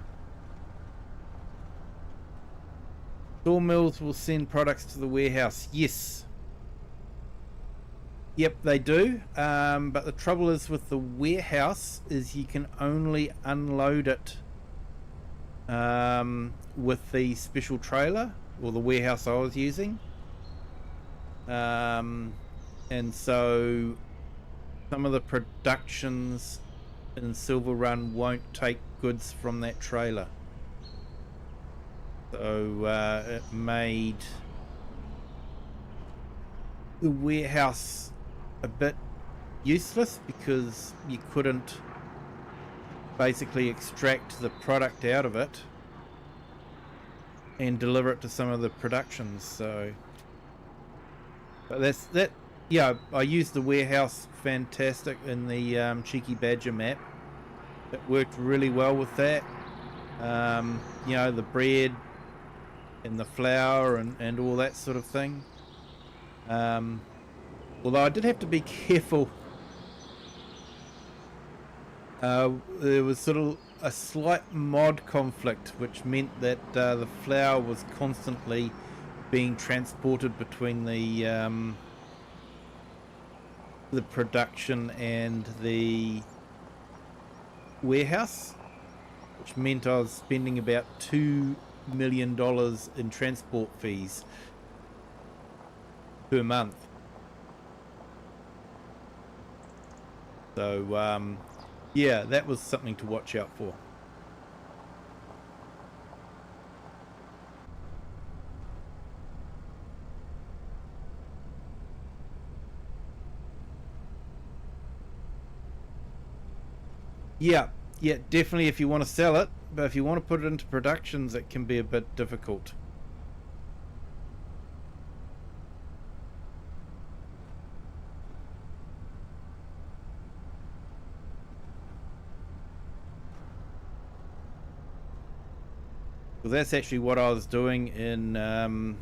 S1: sawmills will send products to the warehouse. Yes, yep, they do. But the trouble is with the warehouse is you can only unload it with the special trailer, or the warehouse I was using. And so some of the productions in Silver Run won't take goods from that trailer. So it made the warehouse a bit useless because you couldn't basically extract the product out of it and deliver it to some of the productions. So, but that's that. Yeah, I used the warehouse fantastic in the Cheeky Badger map. It worked really well with that. You know, the bread and the flour and all that sort of thing. Although I did have to be careful. There was sort of a slight mod conflict, which meant that the flour was constantly being transported between the production and the warehouse, which meant I was spending about $2 million in transport fees per month. So yeah, that was something to watch out for. Yeah, definitely if you want to sell it, but if you want to put it into productions, it can be a bit difficult. Well, that's actually what I was doing in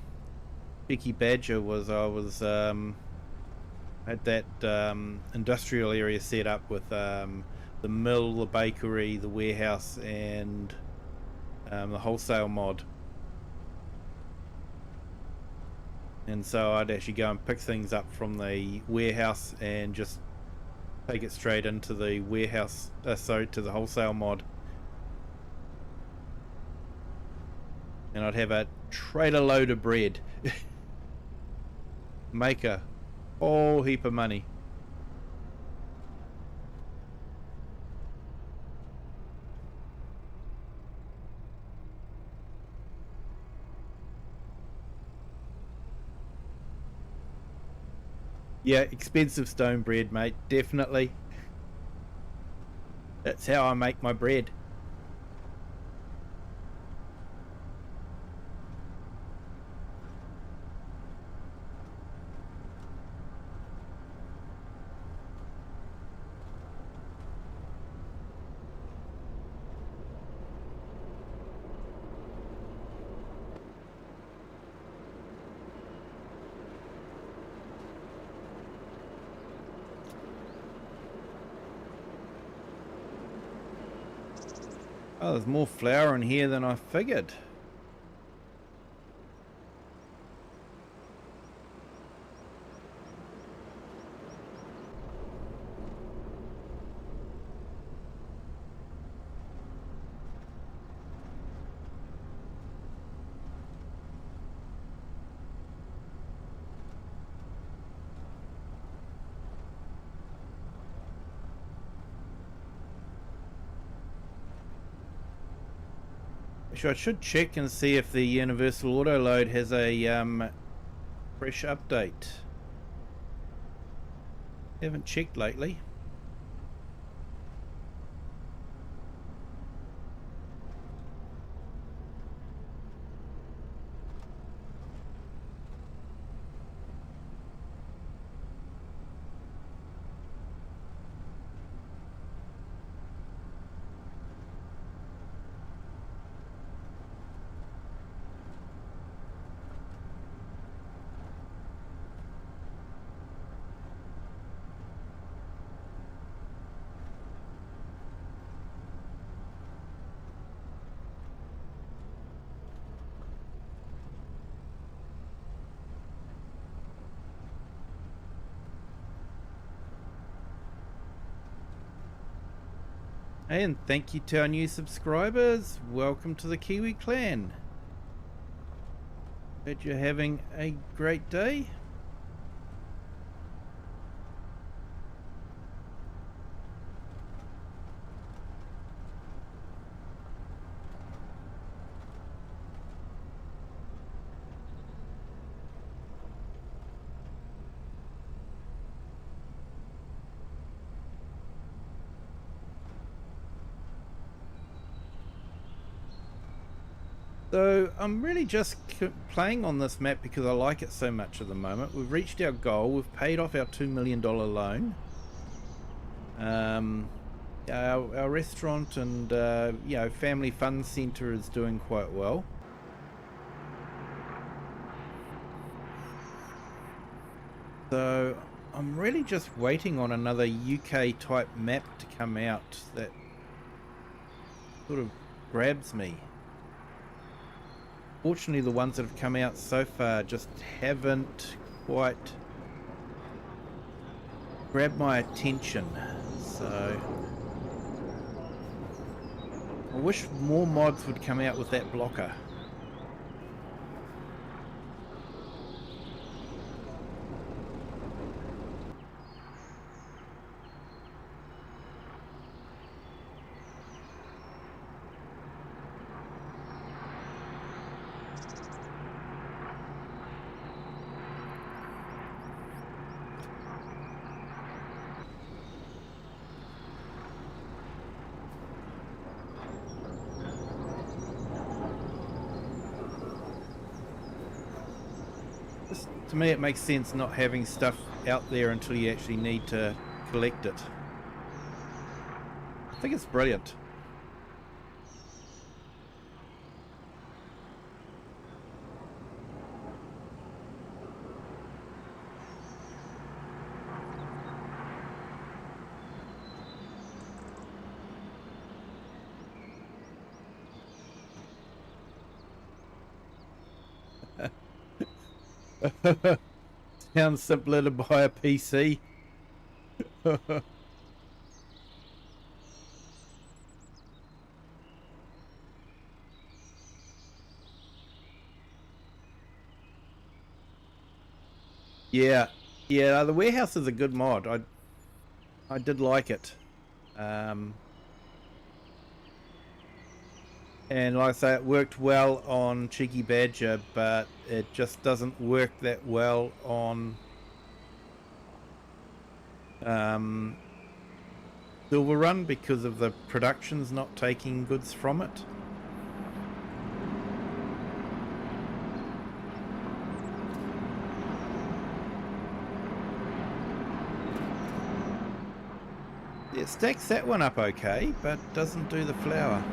S1: Cheeky Badger. Was I was had that industrial area set up with the mill, the bakery, the warehouse, and the wholesale mod. And so I'd actually go and pick things up from the warehouse and just take it straight into the warehouse, to the wholesale mod. and I'd have a trailer load of bread. Make a whole heap of money. Yeah, expensive stone bread, mate, definitely. That's how I make my bread. Oh, there's more flour in here than I figured. Actually, I should check and see if the Universal Auto Load has a fresh update. Haven't checked lately. And thank you to our new subscribers. Welcome to the Kiwi clan. Hope you're having a great day. So I'm really just playing on this map because I like it so much at the moment. We've reached our goal. We've paid off our $2 million loan. Our restaurant and you know, family fun centre is doing quite well. So I'm really just waiting on another UK type map to come out that sort of grabs me. Fortunately, the ones that have come out so far just haven't quite grabbed my attention. So I wish more mods would come out with that blocker. To me, it makes sense not having stuff out there until you actually need to collect it. I think it's brilliant. Sounds simpler to buy a PC. Yeah, yeah. The warehouse is a good mod. I did like it. And like I say, it worked well on Cheeky Badger, but it just doesn't work that well on Silver Run because of the productions not taking goods from it. It stacks that one up okay, but doesn't do the flour.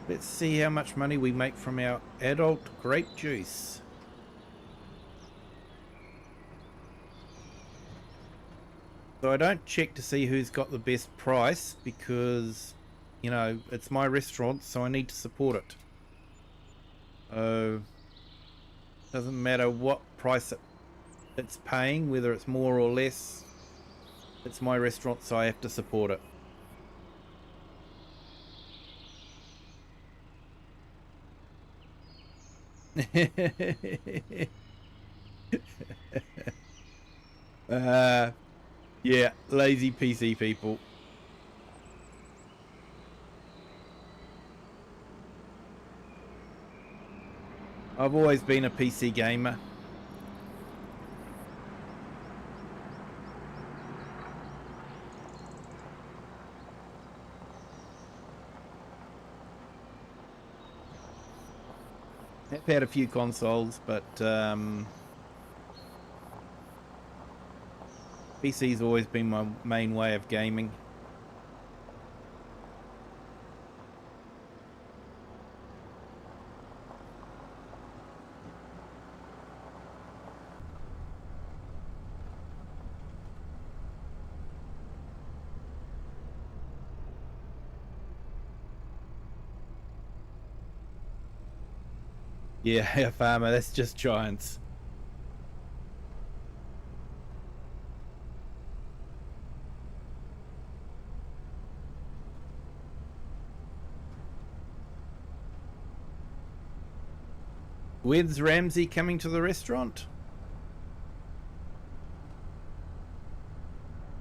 S1: Let's see how much money we make from our adult grape juice. So I don't check to see who's got the best price because, you know, it's my restaurant, so I need to support it. Doesn't matter what price it's paying, whether it's more or less. It's my restaurant, so I have to support it. Yeah, lazy PC people. I've always been a PC gamer. I've had a few consoles, but PC's always been my main way of gaming. Yeah, farmer, that's just giants. When's Ramsey coming to the restaurant?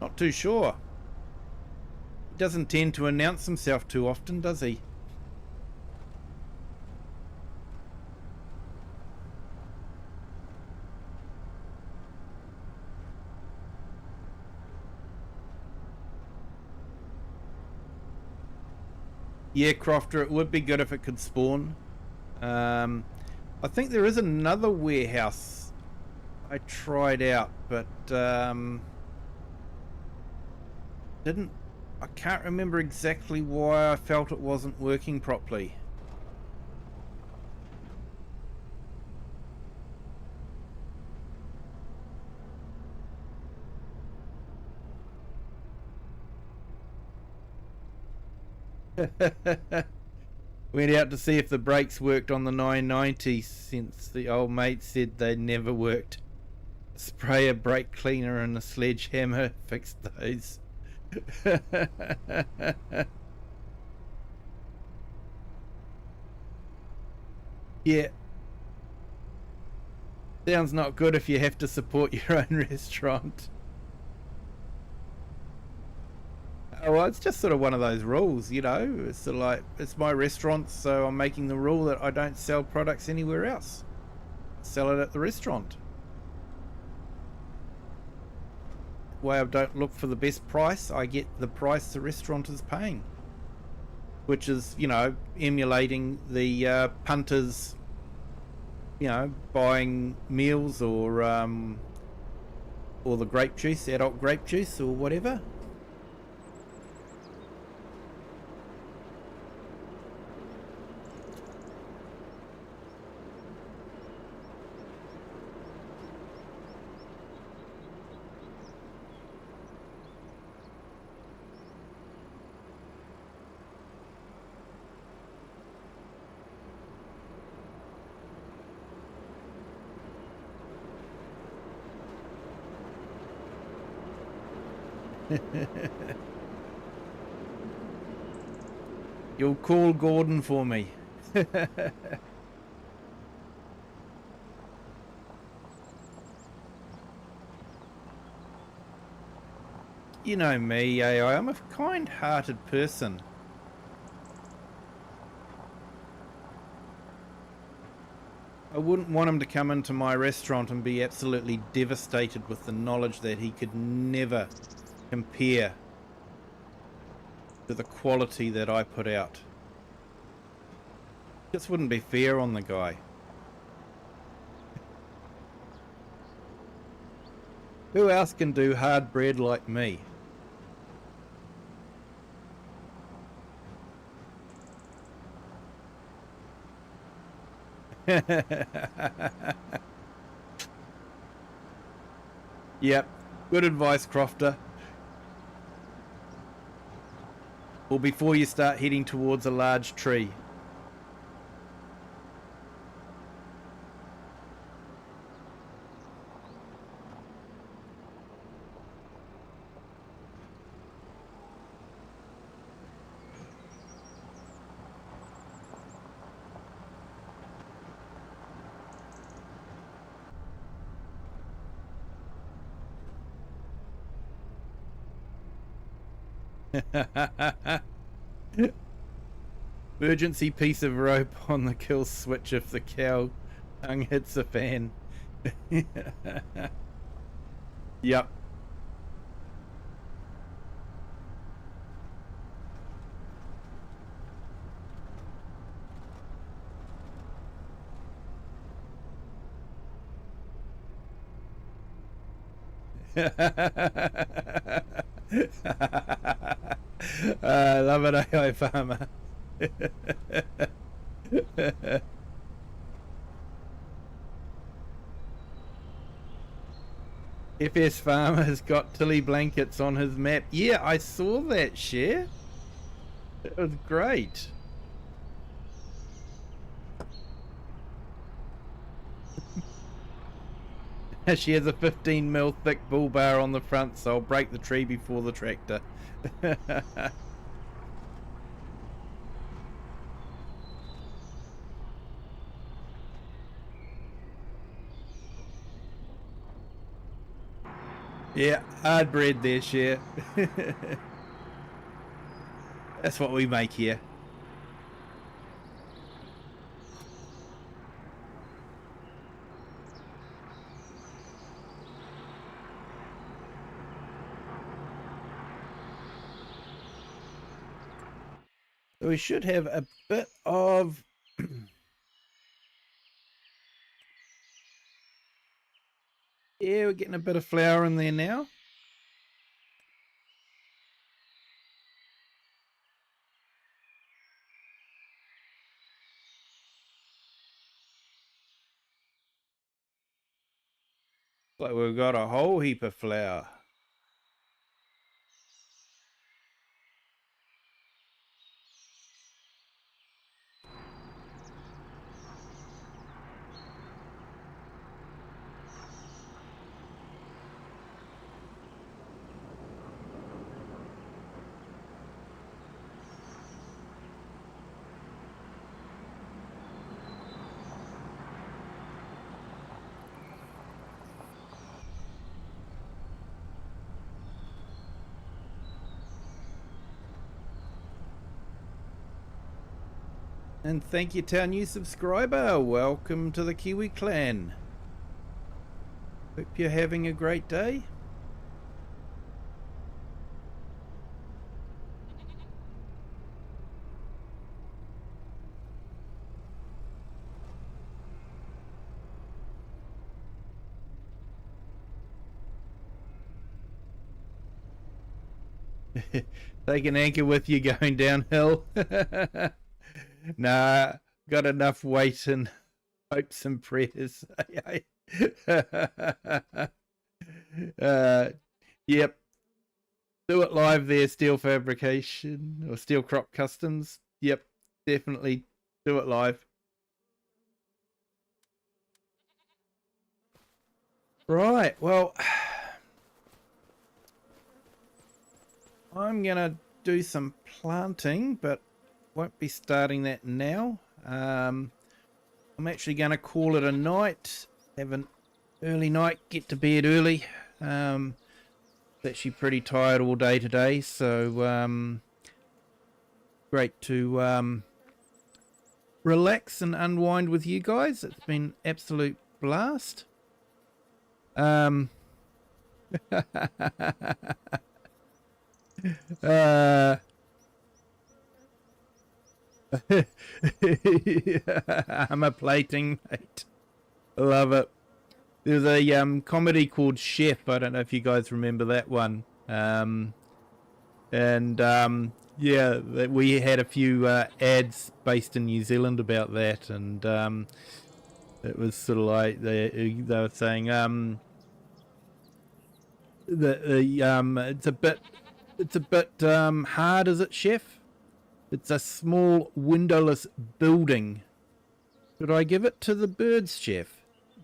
S1: Not too sure. He doesn't tend to announce himself too often, does he? Yeah, Crofter, it would be good if it could spawn. I think there is another warehouse I tried out, but I can't remember exactly why I felt it wasn't working properly. Went out to see if the brakes worked on the 990 since the old mate said they never worked. Spray a brake cleaner and a sledgehammer fixed those. Yeah. Sounds not good if you have to support your own restaurant. Oh, well, it's just sort of one of those rules, you know. It's sort of like, it's my restaurant, so I'm making the rule that I don't sell products anywhere else. Sell it at the restaurant. Way I don't look for the best price, I get the price the restaurant is paying, which is, you know, emulating the punters, you know, buying meals or the grape juice, adult grape juice or whatever. You'll call Gordon for me. You know me, AI. I'm a kind-hearted person. I wouldn't want him to come into my restaurant and be absolutely devastated with the knowledge that he could never compare to the quality that I put out. Just wouldn't be fair on the guy. Who else can do hard bread like me? Yep, good advice, Crofter. Or before you start heading towards a large tree. Emergency piece of rope on the kill switch if the cow tongue hits a fan. Yep. Love it, AI Farmer. FS Farmer has got Tilly blankets on his map. Yeah, I saw that, Share. It was great. She has a 15mm thick bull bar on the front, so I'll break the tree before the tractor. Yeah, hard bread there, Share. That's what we make here. We should have a bit of yeah, we're getting a bit of flour in there now. Like we've got a whole heap of flour. And thank you to our new subscriber. Welcome to the Kiwi clan. Hope you're having a great day. Take an anchor with you going downhill. Nah, got enough weight and hopes and prayers. Yep. Do it live there, Steel Fabrication or Steel Crop Customs. Yep, definitely do it live. Right, well, I'm gonna do some planting, but won't be starting that now. I'm actually going to call it a night. Have an early night, get to bed early. Actually pretty tired all day today, so great to relax and unwind with you guys. It's been absolute blast. I'm a plating, mate. Love it. There's a comedy called Chef. I don't know if you guys remember that one. Yeah, we had a few ads based in New Zealand about that, and it was sort of like they were saying it's a bit hard, is it, Chef? It's a small windowless building. Should I give it to the birds, Chef?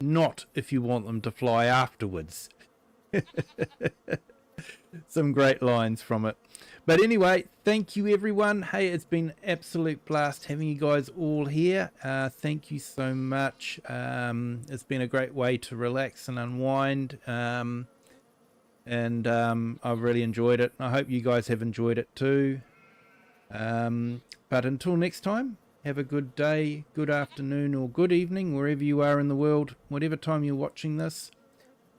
S1: Not if you want them to fly afterwards. Some great lines from it. But anyway, thank you everyone. Hey, it's been absolute blast having you guys all here. Thank you so much. It's been a great way to relax and unwind. I've really enjoyed it. I hope you guys have enjoyed it too. But until next time, have a good day, good afternoon, or good evening, wherever you are in the world, whatever time you're watching this.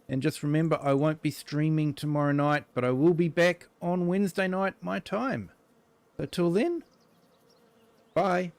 S1: And just remember, I won't be streaming tomorrow night, but I will be back on Wednesday night, my time. So till then, bye.